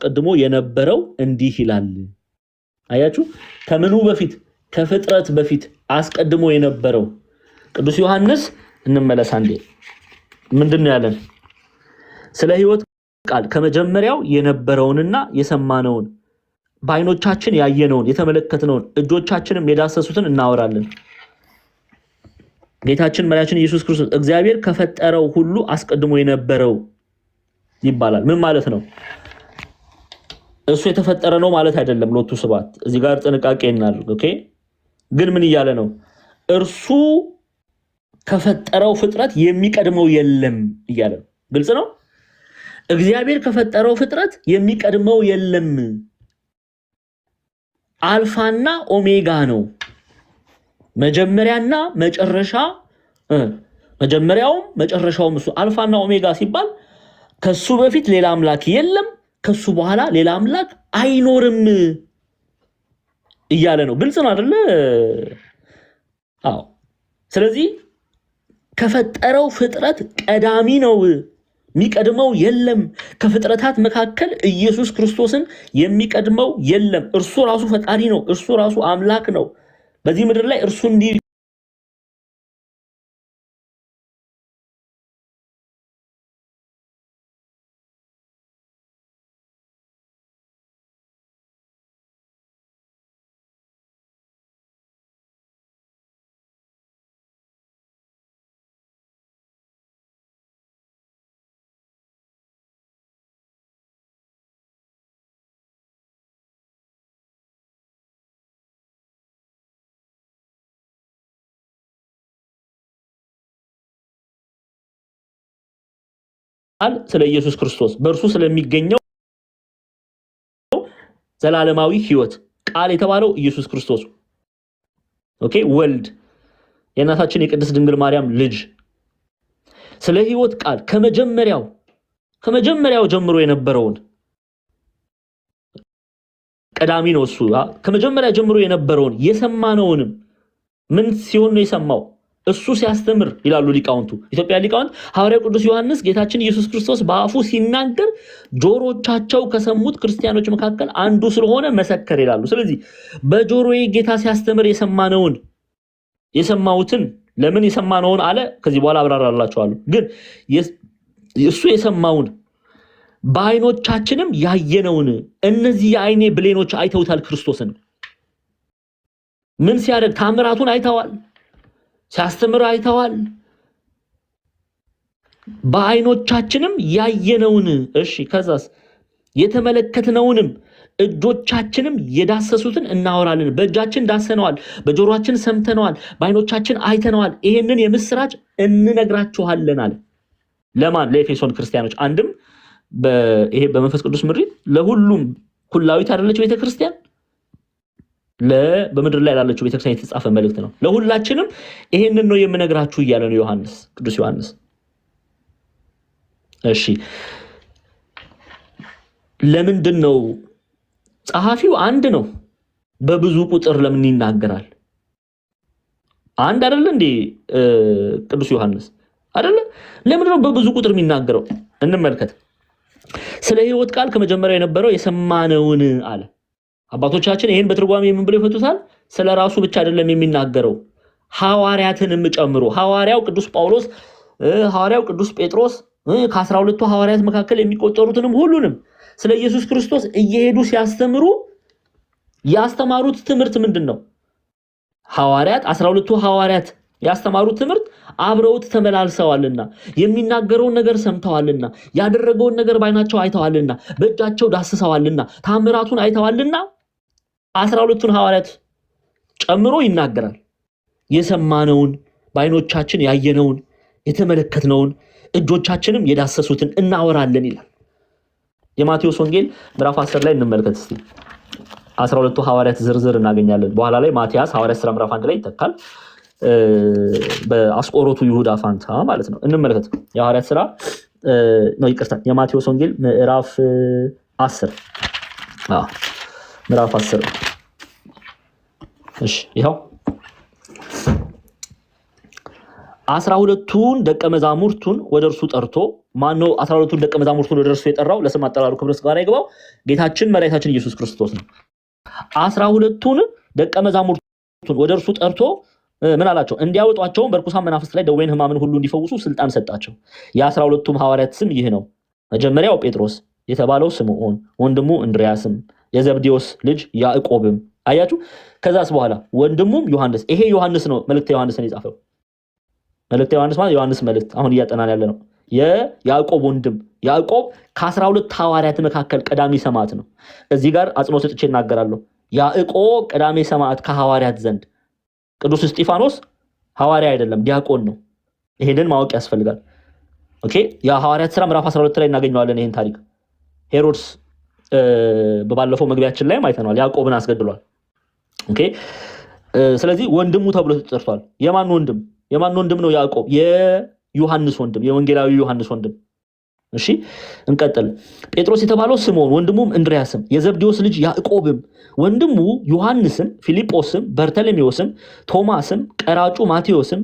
ቀድሞ የነበረው እንዲህ ይላል። አያችሁ ከምኑ በፊት ከፍጥረት በፊት አስቀድሞ የነበረው ቅዱስ ዮሐንስ እንመለስ አንዴ ምንድነው ያለን ስለ ሕይወት ቃል ከመጀመሪያው የነበረውንና የሰማነውን በአይኖቻችን ያየነውን የተመለከትነውን እጆቻችንም የዳሰሱትን እናወራለን። ጌታችን መድኃኒታችን ኢየሱስ ክርስቶስ እግዚአብሔር ከፈጠረው ሁሉ አስቀድሞ የነበረው ይባላል። ምን ማለት ነው? እሱ የተፈጠረ ነው ማለት አይደለም። ሎቱ ስብሐት እዚህ ጋር ጥንቃቄ እናድርግ። ኦኬ ግን ምን እያለ ነው? እርሱ ከፈጠረው ፍጥረት የሚቀድመው የለም እያለ ነው። ግልጽ ነው። እግዚአብሔር ከፈጠረው ፍጥረት የሚቀድመው የለም። አልፋና ኦሜጋ ነው። መጀመሪያና መጨረሻ መጀመሪያውም መጨረሻውም እሱ አልፋና ኦሜጋ ሲባል ከሱ በፊት ሌላ አምላክ የለም፣ ከሱ በኋላ ሌላ አምላክ አይኖርም እያለ ነው። ግልጽ ነው አይደለ? አዎ። ስለዚህ ከፈጠረው ፍጥረት ቀዳሚ ነው፣ የሚቀድመው የለም። ከፍጥረታት መካከል ኢየሱስ ክርስቶስን የሚቀድመው የለም። እርሱ ራሱ ፈጣሪ ነው። እርሱ ራሱ አምላክ ነው። በዚህ ምድር ላይ እርሱ እንዲህ ስለ ኢየሱስ ክርስቶስ በእርሱ ስለሚገኘው ዘላለማዊ ሕይወት ቃል የተባለው ኢየሱስ ክርስቶስ ኦኬ ወልድ የእናታችን የቅድስት ድንግል ማርያም ልጅ ስለ ሕይወት ቃል ከመጀመሪያው ጀምሮ የነበረውን ቀዳሚ ነው እሱ ከመጀመሪያ ጀምሮ የነበረውን የሰማነውንም ምን ሲሆን ነው የሰማው? እሱ ሲያስተምር ይላሉ ሊቃውንቱ ኢትዮጵያ ሊቃውንት ሐዋርያው ቅዱስ ዮሐንስ ጌታችን ኢየሱስ ክርስቶስ በአፉ ሲናገር ጆሮቻቸው ከሰሙት ክርስቲያኖች መካከል አንዱ ስለሆነ መሰከር ይላሉ። ስለዚህ በጆሮዬ ጌታ ሲያስተምር የሰማሁትን ለምን የሰማነውን አለ ከዚህ በኋላ አብራራላችኋለሁ። ግን እሱ የሰማውን በአይኖቻችንም ያየነውን እነዚህ የአይኔ ብሌኖች አይተውታል ክርስቶስን። ምን ሲያደርግ ታምራቱን አይተዋል፣ ሲያስተምር አይተዋል። በአይኖቻችንም ያየነውን እሺ ከዛስ የተመለከትነውንም እጆቻችንም የዳሰሱትን እናወራለን። በእጃችን ዳሰነዋል፣ በጆሮአችን ሰምተነዋል፣ በአይኖቻችን አይተነዋል። ይሄንን የምስራች እንነግራችኋለን አለ። ለማን? ለኤፌሶን ክርስቲያኖች። አንድም ይሄ በመንፈስ ቅዱስ ምሪት ለሁሉም ኩላዊት አይደለች ቤተክርስቲያን በምድር ላይ ላለችው ቤተክርስቲያን የተጻፈ መልእክት ነው። ለሁላችንም ይሄንን ነው የምነግራችሁ እያለ ነው ቅዱስ ዮሐንስ። እሺ ለምንድን ነው ጸሐፊው አንድ ነው በብዙ ቁጥር ለምን ይናገራል? አንድ አይደለ እንዴ ቅዱስ ዮሐንስ አይደለ? ለምን ነው በብዙ ቁጥር የሚናገረው? እንመልከት። ስለ ሕይወት ቃል ከመጀመሪያው የነበረው የሰማነውን አለ። አባቶቻችን ይሄን በትርጓሜ ምን ብለው ይፈቱታል? ስለራሱ ብቻ አይደለም የሚናገረው ሐዋርያትንም ጨምሮ ሐዋርያው ቅዱስ ጳውሎስ፣ ሐዋርያው ቅዱስ ጴጥሮስ ከ12ቱ ሐዋርያት መካከል የሚቆጠሩትንም ሁሉንም ስለ ኢየሱስ ክርስቶስ እየሄዱ ሲያስተምሩ ያስተማሩት ትምህርት ምንድነው? ሐዋርያት 12ቱ ሐዋርያት ያስተማሩት ትምህርት አብረውት ተመላልሰዋልና የሚናገረውን ነገር ሰምተዋልና ያደረገውን ነገር ባይናቸው አይተዋልና በእጃቸው ዳስሰዋልና ታምራቱን አይተዋልና 12ቱን ሐዋርያት ጨምሮ ይናገራል። የሰማነውን ባይኖቻችን ያየነውን የተመለከትነውን እጆቻችንም የዳሰሱትን እናወራለን ይላል። የማቴዎስ ወንጌል ምዕራፍ 10 ላይ እንመልከት እስቲ። 12ቱ ሐዋርያት ዝርዝር እናገኛለን። በኋላ ላይ ማቲያስ ሐዋርያት ሥራ ምዕራፍ 1 ላይ ይተካል በአስቆሮቱ ይሁዳ ፋንታ ማለት ነው። እንመልከት። የሐዋርያት ሥራ ነው ይቅርታ፣ የማቴዎስ ወንጌል ምዕራፍ 10 ምዕራፍ 10 እሺ ይሄው 12ቱን ደቀ መዛሙርቱን ወደ እርሱ ጠርቶ ማነው 12ቱን ደቀ መዛሙርቱን ወደ እርሱ የጠራው? ለስም አጠራሩ ክብር ምስጋና ይግባው ጌታችን መድኃኒታችን ኢየሱስ ክርስቶስ ነው። 12ቱን ደቀ መዛሙርቱን ወደ እርሱ ጠርቶ ምን አላቸው? እንዲያወጧቸውን በርኩሳን መናፍስት ላይ ደዌን ሕማምን ሁሉ እንዲፈውሱ ስልጣን ሰጣቸው። የ12ቱም ሐዋርያት ስም ይህ ነው። መጀመሪያው ጴጥሮስ የተባለው ስምዖን፣ ወንድሙ እንድርያስም፣ የዘብዴዎስ ልጅ ያዕቆብም። አያችሁ። ከዛስ በኋላ ወንድሙም ዮሐንስ። ይሄ ዮሐንስ ነው መልእክተ ዮሐንስን የጻፈው። መልእክተ ዮሐንስ ማለት ዮሐንስ መልእክት አሁን እያጠናን ያለ ነው። የያዕቆብ ወንድም ያዕቆብ ከ12 ሐዋርያት መካከል ቀዳሚ ሰማዕት ነው። እዚህ ጋር አጽንኦት ሰጥቼ እናገራለሁ። ያዕቆብ ቀዳሚ ሰማዕት ከሐዋርያት ዘንድ። ቅዱስ እስጢፋኖስ ሐዋርያ አይደለም ዲያቆን ነው። ይሄንን ማወቅ ያስፈልጋል። ኦኬ። የሐዋርያት ሥራ ምዕራፍ 12 ላይ እናገኘዋለን ይሄን ታሪክ። ሄሮድስ በባለፈው መግቢያችን ላይ አይተናል። ያዕቆብን አስገድሏል። ኦኬ። ስለዚህ ወንድሙ ተብሎ ተጠርቷል። የማን ወንድም? የማን ወንድም ነው ያዕቆብ? የዮሐንስ ወንድም፣ የወንጌላዊ ዮሐንስ ወንድም። እሺ እንቀጥል። ጴጥሮስ የተባለው ስምዖን፣ ወንድሙም እንድርያስም፣ የዘብዴዎስ ልጅ ያዕቆብም፣ ወንድሙ ዮሐንስም፣ ፊልጶስም፣ በርተሎሜዎስም፣ ቶማስም፣ ቀራጩ ማቴዎስም፣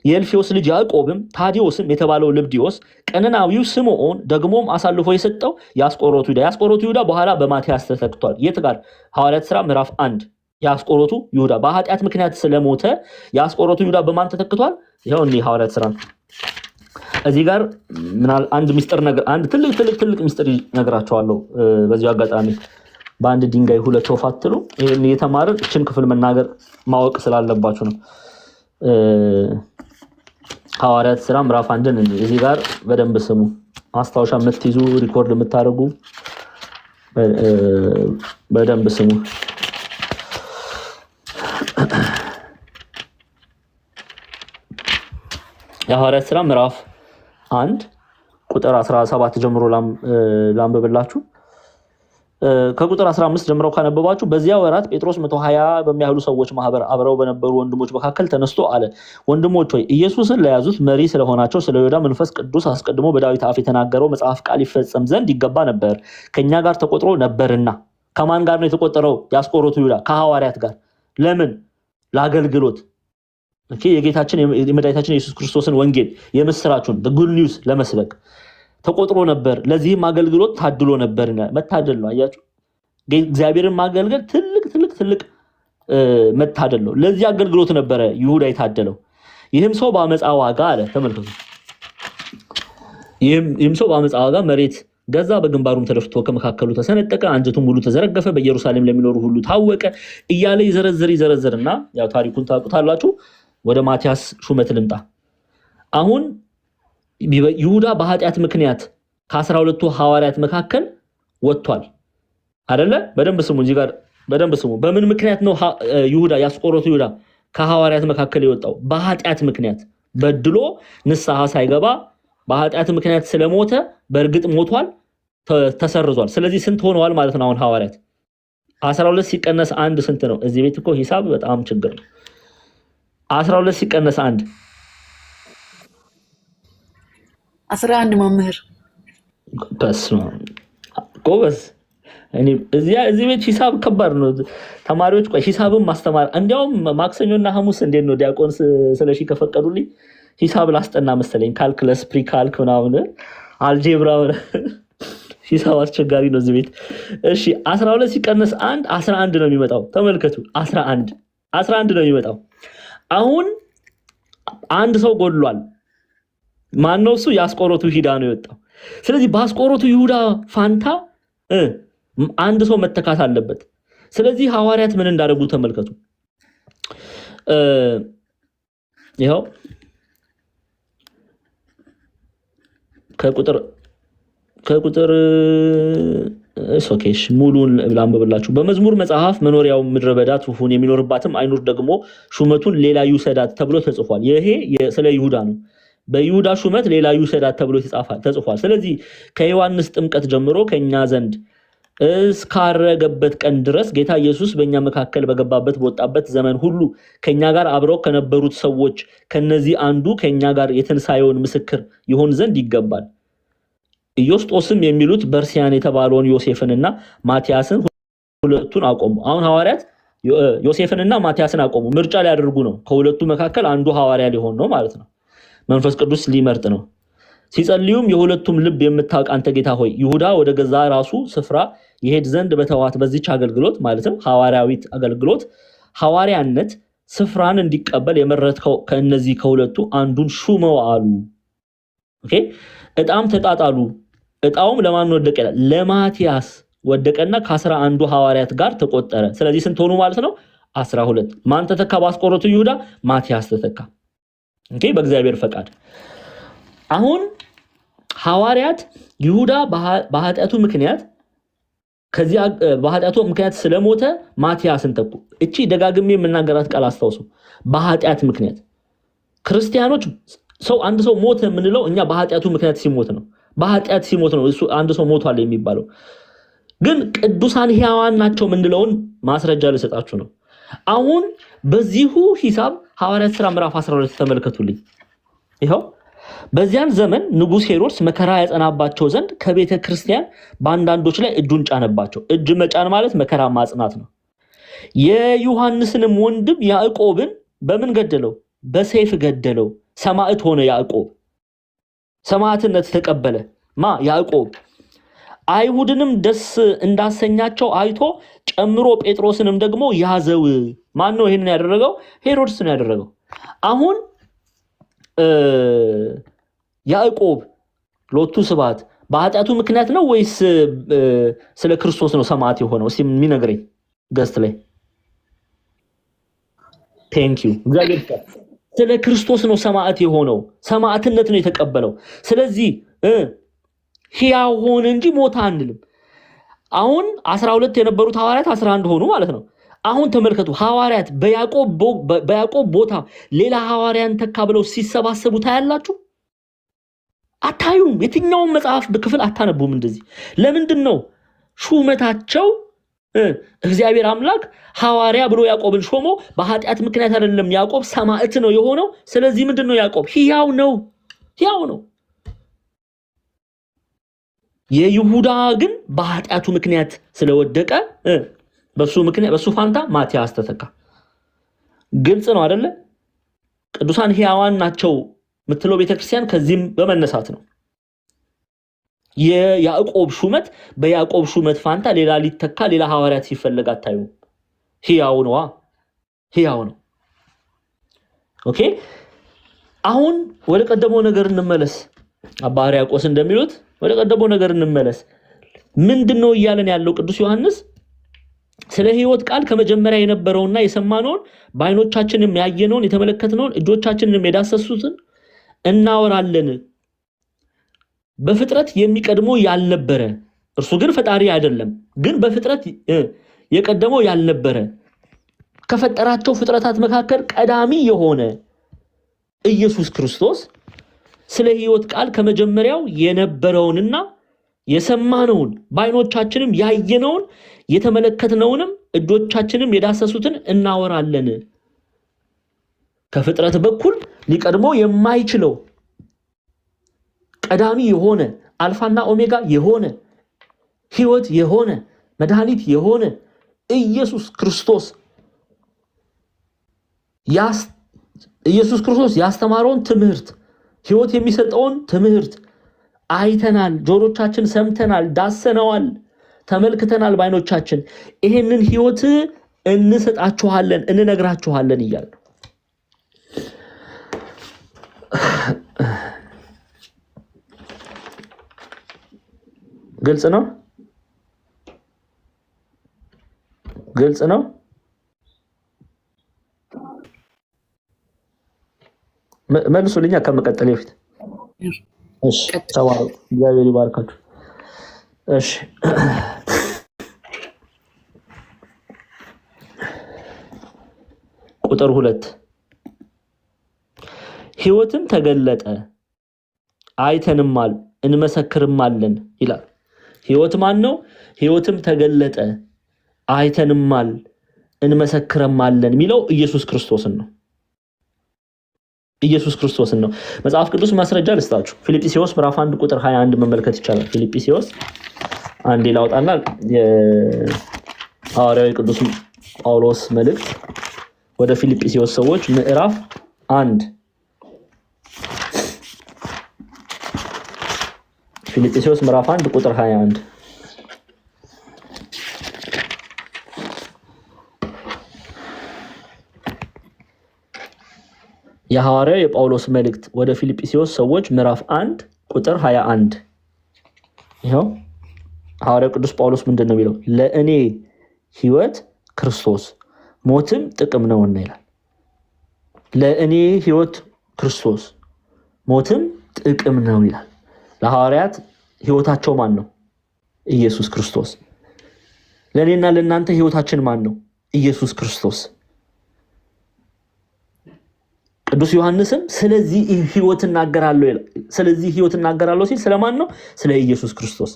የእልፌዎስ ልጅ ያዕቆብም፣ ታዲዮስም የተባለው ልብዲዮስ፣ ቀነናዊው ስምዖን፣ ደግሞም አሳልፎ የሰጠው የአስቆሮቱ ይሁዳ። የአስቆሮቱ ይሁዳ በኋላ በማቲያስ ተተክቷል። የት ጋር? ሐዋርያት ሥራ ምዕራፍ 1 የአስቆሮቱ ይሁዳ በኃጢአት ምክንያት ስለሞተ የአስቆሮቱ ይሁዳ በማን ተተክቷል? ይሄው እኔ ሐዋርያት ሥራ እዚህ ጋር ምናል አንድ ሚስጥር ነገር አንድ ትልቅ ሚስጥር ነግራቸዋለሁ። በዚህ አጋጣሚ በአንድ ድንጋይ ሁለት ወፍ አትሉ። ይሄን የተማርን እችን ክፍል መናገር ማወቅ ስላለባችሁ ነው። ሐዋርያት ሥራ ምዕራፍ 1 እዚህ ጋር በደንብ ስሙ። ማስታወሻ የምትይዙ ሪኮርድ የምታደርጉ በደንብ ስሙ። የሐዋርያት ሥራ ምዕራፍ 1 ቁጥር 17 ጀምሮ ላንብብላችሁ። ከቁጥር 15 ጀምረው ካነበባችሁ በዚያ ወራት ጴጥሮስ 120 በሚያህሉ ሰዎች ማህበር አብረው በነበሩ ወንድሞች መካከል ተነስቶ አለ፣ ወንድሞች ሆይ ኢየሱስን ለያዙት መሪ ስለሆናቸው ስለ ይሁዳ መንፈስ ቅዱስ አስቀድሞ በዳዊት አፍ የተናገረው መጽሐፍ ቃል ይፈጸም ዘንድ ይገባ ነበር፣ ከኛ ጋር ተቆጥሮ ነበርና። ከማን ጋር ነው የተቆጠረው? የአስቆሮቱ ይሁዳ ከሐዋርያት ጋር። ለምን? ለአገልግሎት። ኦኬ። የጌታችን የመድኃኒታችን ኢየሱስ ክርስቶስን ወንጌል የምስራቹን ጉድ ኒውስ ለመስበክ ተቆጥሮ ነበር። ለዚህም አገልግሎት ታድሎ ነበር። መታደል ነው። አያችሁ፣ እግዚአብሔርን ማገልገል ትልቅ መታደል ነው። ለዚህ አገልግሎት ነበረ ይሁዳ የታደለው። ይህም ሰው በአመፃ ዋጋ አለ። ተመልከቱ። ይህም ሰው በአመፃ ዋጋ መሬት ገዛ፣ በግንባሩም ተደፍቶ ከመካከሉ ተሰነጠቀ፣ አንጀቱም ሙሉ ተዘረገፈ፣ በኢየሩሳሌም ለሚኖሩ ሁሉ ታወቀ እያለ ይዘረዝርና ያው ታሪኩን ታውቁታላችሁ። ወደ ማቲያስ ሹመት ልምጣ። አሁን ይሁዳ በኃጢአት ምክንያት ከ12ቱ ሐዋርያት መካከል ወጥቷል አይደለ? በደንብ ስሙ። እዚህ ጋር በደንብ ስሙ። በምን ምክንያት ነው ይሁዳ የአስቆሮቱ ይሁዳ ከሐዋርያት መካከል የወጣው? በኃጢአት ምክንያት በድሎ ንስሐ ሳይገባ በኃጢአት ምክንያት ስለሞተ፣ በእርግጥ ሞቷል፣ ተሰርዟል። ስለዚህ ስንት ሆነዋል ማለት ነው? አሁን ሐዋርያት 12 ሲቀነስ 1 ስንት ነው? እዚህ ቤት እኮ ሂሳብ በጣም ችግር ነው። 12 ሲቀነስ 1 11 መምህር በስመ አብ ጎበዝ። እዚህ ቤት ሂሳብ ከባድ ነው ተማሪዎች። ቆይ ሂሳብም ማስተማር እንዲያውም ማክሰኞና ሐሙስ እንዴት ነው ዲያቆን ስለሺ ከፈቀዱልኝ ሂሳብ ላስጠና መሰለኝ። ካልኩለስ፣ ፕሪካልክ ምናምን አልጄብራ ሂሳብ አስቸጋሪ ነው እዚህ ቤት። እሺ 12 ሲቀነስ 1 11 ነው የሚመጣው። ተመልከቱ 11 ነው የሚመጣው። አሁን አንድ ሰው ጎድሏል። ማን ነው እሱ? የአስቆሮቱ ይሁዳ ነው የወጣው። ስለዚህ በአስቆሮቱ ይሁዳ ፋንታ አንድ ሰው መተካት አለበት። ስለዚህ ሐዋርያት ምን እንዳደረጉ ተመልከቱ። ይኸው ከቁጥር ሶኬሽ ሙሉን ላንብብላችሁ። በመዝሙር መጽሐፍ መኖሪያው ምድረ በዳ ትሁን፣ የሚኖርባትም አይኑር፣ ደግሞ ሹመቱን ሌላ ይውሰዳት ተብሎ ተጽፏል። ይሄ ስለ ይሁዳ ነው። በይሁዳ ሹመት ሌላ ይውሰዳት ተብሎ ተጽፏል። ስለዚህ ከዮሐንስ ጥምቀት ጀምሮ ከኛ ዘንድ እስካረገበት ቀን ድረስ ጌታ ኢየሱስ በእኛ መካከል በገባበት በወጣበት ዘመን ሁሉ ከኛ ጋር አብረው ከነበሩት ሰዎች ከነዚህ አንዱ ከኛ ጋር የትንሣኤውን ምስክር ይሆን ዘንድ ይገባል። ኢዮስጦስም የሚሉት በርሲያን የተባለውን ዮሴፍንና ማቲያስን ሁለቱን አቆሙ። አሁን ሐዋርያት ዮሴፍንና ማቲያስን አቆሙ። ምርጫ ሊያደርጉ ነው። ከሁለቱ መካከል አንዱ ሐዋርያ ሊሆን ነው ማለት ነው። መንፈስ ቅዱስ ሊመርጥ ነው። ሲጸልዩም የሁለቱም ልብ የምታውቅ አንተ ጌታ ሆይ ይሁዳ ወደ ገዛ ራሱ ስፍራ ይሄድ ዘንድ በተዋት በዚች አገልግሎት ማለትም ሐዋርያዊት አገልግሎት ሐዋርያነት ስፍራን እንዲቀበል የመረጥከው ከነዚህ ከሁለቱ አንዱን ሹመው አሉ። ኦኬ እጣም ተጣጣሉ። እጣውም ለማን ወደቀ ይላል? ለማቲያስ ወደቀና ከ11 ሐዋርያት ጋር ተቆጠረ። ስለዚህ ስንት ሆኑ ማለት ነው? 12። ማን ተተካ? በአስቆሮቱ ይሁዳ ማቲያስ ተተካ። ኦኬ በእግዚአብሔር ፈቃድ። አሁን ሐዋርያት ይሁዳ በኃጢአቱ ምክንያት ከዚህ በኃጢአቱ ምክንያት ስለሞተ ማቲያስን ተኩ። እቺ ደጋግሜ የምናገራት ቃል አስተውሱ። በኃጢአት ምክንያት ክርስቲያኖች አንድ ሰው ሞተ የምንለው እኛ በኃጢአቱ ምክንያት ሲሞት ነው። በኃጢአት ሲሞት ነው እሱ አንድ ሰው ሞቷል የሚባለው። ግን ቅዱሳን ሕያዋን ናቸው የምንለውን ማስረጃ ልሰጣችሁ ነው። አሁን በዚሁ ሂሳብ ሐዋርያት ሥራ ምዕራፍ 12 ተመልከቱልኝ። ይሄው በዚያን ዘመን ንጉሥ ሄሮድስ መከራ ያጸናባቸው ዘንድ ከቤተ ክርስቲያን በአንዳንዶች ላይ እጁን ጫነባቸው። እጅ መጫን ማለት መከራ ማጽናት ነው። የዮሐንስንም ወንድም ያዕቆብን በምን ገደለው? በሰይፍ ገደለው። ሰማዕት ሆነ ያዕቆብ፣ ሰማዕትነት ተቀበለ። ያዕቆብ አይሁድንም ደስ እንዳሰኛቸው አይቶ ጨምሮ ጴጥሮስንም ደግሞ ያዘው። ማን ነው ይሄንን ያደረገው? ሄሮድስ ነው ያደረገው። አሁን ያዕቆብ ሎቱ ስብሐት በኃጢአቱ ምክንያት ነው ወይስ ስለ ክርስቶስ ነው ሰማዕት የሆነው? እስኪ የሚነግረኝ ገስት ላይ ቴንክ ዩ እግዚአብሔር ይመስገን። ስለ ክርስቶስ ነው ሰማዕት የሆነው፣ ሰማዕትነት ነው የተቀበለው። ስለዚህ ሕያው ሆነ እንጂ ሞታ አንልም። አሁን 12 የነበሩት ሐዋርያት 11 ሆኑ ማለት ነው። አሁን ተመልከቱ፣ ሐዋርያት በያዕቆብ ቦታ ሌላ ሐዋርያን ተካ ብለው ሲሰባሰቡ ታያላችሁ? አታዩም? የትኛውም መጽሐፍ ክፍል አታነቡም እንደዚህ። ለምንድን ነው? ሹመታቸው እግዚአብሔር አምላክ ሐዋርያ ብሎ ያዕቆብን ሾሞ በኃጢአት ምክንያት አይደለም። ያዕቆብ ሰማዕት ነው የሆነው። ስለዚህ ምንድነው? ያዕቆብ ሕያው ነው፣ ሕያው ነው። የይሁዳ ግን በኃጢአቱ ምክንያት ስለወደቀ በሱ ፋንታ ማቲያስ ተተካ። ግልጽ ነው አይደለ? ቅዱሳን ሕያዋን ናቸው ምትለው ቤተክርስቲያን ከዚህም በመነሳት ነው የያዕቆብ ሹመት በያዕቆብ ሹመት ፋንታ ሌላ ሊተካ ሌላ ሐዋርያት ሲፈልግ አታዩ። ሕያው ነው፣ ሕያው ነው። ኦኬ አሁን ወደ ቀደመው ነገር እንመለስ። አባ ሕርያቆስ እንደሚሉት ወደ ቀደመው ነገር እንመለስ። ምንድነው እያለን ያለው ቅዱስ ዮሐንስ? ስለ ሕይወት ቃል ከመጀመሪያ የነበረውና የሰማነውን በዓይኖቻችንም ያየነውን የተመለከትነውን እጆቻችንንም የዳሰሱትን እናወራለን። በፍጥረት የሚቀድመው ያልነበረ እርሱ ግን ፈጣሪ አይደለም፣ ግን በፍጥረት የቀደመው ያልነበረ ከፈጠራቸው ፍጥረታት መካከል ቀዳሚ የሆነ ኢየሱስ ክርስቶስ ስለ ሕይወት ቃል ከመጀመሪያው የነበረውንና የሰማነውን በዓይኖቻችንም ያየነውን የተመለከትነውንም እጆቻችንም የዳሰሱትን እናወራለን። ከፍጥረት በኩል ሊቀድመው የማይችለው ቀዳሚ የሆነ አልፋና ኦሜጋ የሆነ ሕይወት የሆነ መድኃኒት የሆነ ኢየሱስ ክርስቶስ ያስተማረውን ትምህርት ሕይወት የሚሰጠውን ትምህርት አይተናል፣ ጆሮቻችን ሰምተናል፣ ዳሰነዋል፣ ተመልክተናል በዓይኖቻችን። ይሄንን ሕይወት እንሰጣችኋለን፣ እንነግራችኋለን እያለ ግልጽ ነው፣ ግልጽ ነው። መልሱልኛ ከመቀጠል በፊት እሺ፣ ተባረኩ፣ እግዚአብሔር ይባርካችሁ። እሺ ቁጥር 2 ሕይወትም ተገለጠ አይተንማል እንመሰክርማለን ይላል። ሕይወት ማን ነው? ሕይወትም ተገለጠ አይተንማል እንመሰክርማለን የሚለው ኢየሱስ ክርስቶስን ነው። ኢየሱስ ክርስቶስን ነው። መጽሐፍ ቅዱስ ማስረጃ ልስጣችሁ። ፊልጵስዩስ ምዕራፍ 1 ቁጥር 21 መመልከት ይቻላል። ፊልጵስዩስ አንዴ ላውጣና የሐዋርያው ቅዱስ ጳውሎስ መልእክት ወደ ፊልጵስዩስ ሰዎች ምዕራፍ 1 ፊልጵስዩስ ምዕራፍ 1 ቁጥር 21 የሐዋርያው የጳውሎስ መልእክት ወደ ፊልጵስዩስ ሰዎች ምዕራፍ 1 ቁጥር 21 ይሄው ሐዋርያው ቅዱስ ጳውሎስ ምንድነው የሚለው? ለእኔ ሕይወት ክርስቶስ ሞትም ጥቅም ነውና ይላል። ለእኔ ሕይወት ክርስቶስ ሞትም ጥቅም ነው ይላል። ለሐዋርያት ሕይወታቸው ማን ነው? ኢየሱስ ክርስቶስ። ለእኔና ለእናንተ ሕይወታችን ማን ነው? ኢየሱስ ክርስቶስ። ቅዱስ ዮሐንስም ስለዚህ ሕይወት እናገራለሁ ይላል። ስለዚህ ሕይወት እናገራለሁ ሲል ስለማን ነው? ስለ ኢየሱስ ክርስቶስ።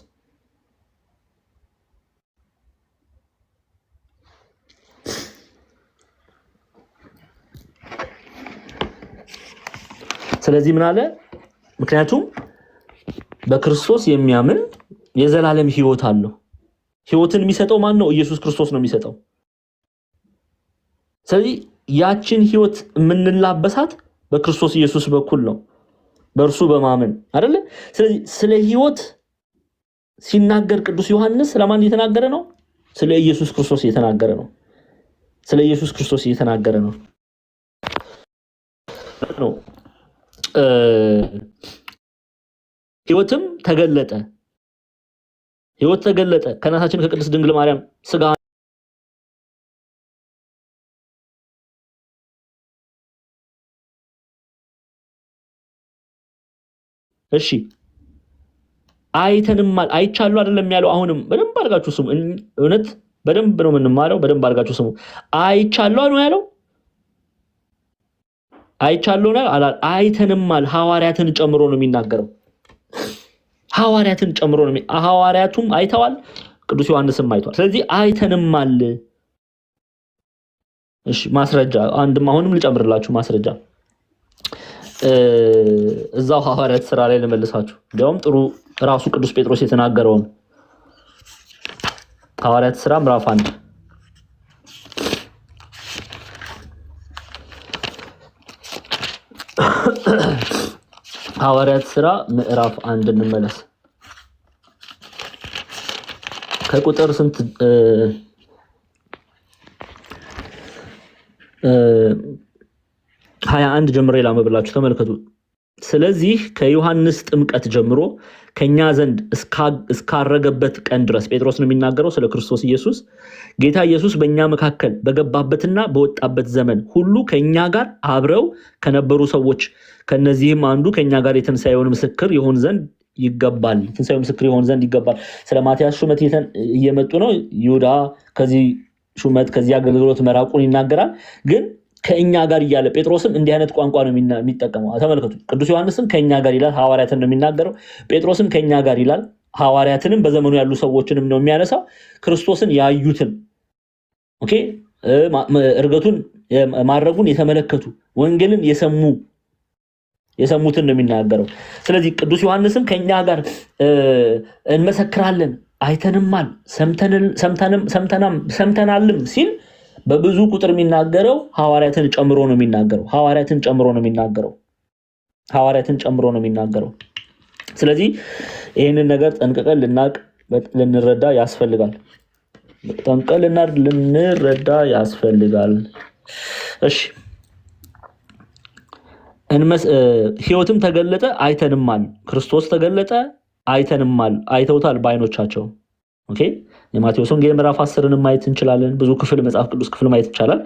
ስለዚህ ምን አለ? ምክንያቱም በክርስቶስ የሚያምን የዘላለም ሕይወት አለው። ሕይወትን የሚሰጠው ማን ነው? ኢየሱስ ክርስቶስ ነው የሚሰጠው። ስለዚህ ያችን ሕይወት የምንላበሳት በክርስቶስ ኢየሱስ በኩል ነው፣ በእርሱ በማመን አይደለ? ስለዚህ ስለ ሕይወት ሲናገር ቅዱስ ዮሐንስ ስለማን እየተናገረ ነው? ስለ ኢየሱስ ክርስቶስ እየተናገረ ነው። ስለ ኢየሱስ ክርስቶስ እየተናገረ ነው። ሕይወትም ተገለጠ። ሕይወት ተገለጠ ከእናታችን ከቅድስት ድንግል ማርያም ስጋ እሺ አይተንማል። አይቻሉ አይደለም ያለው። አሁንም በደንብ አድርጋችሁ ስሙ። እውነት በደንብ ነው የምንማረው። በደንብ አድርጋችሁ ስሙ። አይቻሉ ነው ያለው። አይቻሉ ነው አላል። አይተንማል። ሐዋርያትን ጨምሮ ነው የሚናገረው። ሐዋርያትን ጨምሮ ነው። ሐዋርያቱም አይተዋል፣ ቅዱስ ዮሐንስም አይቷል። ስለዚህ አይተንማል። እሺ ማስረጃ አንድም አሁንም ልጨምርላችሁ ማስረጃ እዛው ሐዋርያት ሥራ ላይ ልመልሳችሁ። እንዲያውም ጥሩ ራሱ ቅዱስ ጴጥሮስ የተናገረውን ሐዋርያት ሥራ ምዕራፍ 1 ሐዋርያት ሥራ ምዕራፍ 1 እንመለስ። ከቁጥር ስንት 21 ጀምሬ ላመብላችሁ ተመልከቱ። ስለዚህ ከዮሐንስ ጥምቀት ጀምሮ ከኛ ዘንድ እስካረገበት ቀን ድረስ ጴጥሮስ ነው የሚናገረው ስለ ክርስቶስ ኢየሱስ። ጌታ ኢየሱስ በእኛ መካከል በገባበትና በወጣበት ዘመን ሁሉ ከኛ ጋር አብረው ከነበሩ ሰዎች ከነዚህም አንዱ ከኛ ጋር የትንሣኤውን ምስክር ይሆን ዘንድ ይገባል። ትንሣኤው ምስክር ይሆን ዘንድ ይገባል። ስለ ማቲያስ ሹመት እየመጡ ነው። ይሁዳ ከዚህ ሹመት ከዚህ አገልግሎት መራቁን ይናገራል። ግን ከኛ ጋር እያለ ጴጥሮስም እንዲህ አይነት ቋንቋ ነው የሚጠቀመው። ተመልከቱ። ቅዱስ ዮሐንስም ከኛ ጋር ይላል፣ ሐዋርያትን ነው የሚናገረው። ጴጥሮስም ከኛ ጋር ይላል፣ ሐዋርያትንም በዘመኑ ያሉ ሰዎችንም ነው የሚያነሳው። ክርስቶስን ያዩትን ኦኬ፣ እርገቱን ማድረጉን የተመለከቱ ወንጌልን የሰሙትን ነው የሚናገረው። ስለዚህ ቅዱስ ዮሐንስም ከኛ ጋር እንመሰክራለን፣ አይተንማል፣ ሰምተናልም ሲል በብዙ ቁጥር የሚናገረው ሐዋርያትን ጨምሮ ነው የሚናገረው። ስለዚህ ይህንን ነገር ጠንቅቀን ልንረዳ ያስፈልጋል። እሺ ሕይወትም ተገለጠ አይተንማል። ክርስቶስ ተገለጠ አይተንማል። አይተውታል በዓይኖቻቸው። ኦኬ የማቴዎስ ወንጌል ምዕራፍ 10ን ማየት እንችላለን። ብዙ ክፍል መጽሐፍ ቅዱስ ክፍል ማየት ይቻላል።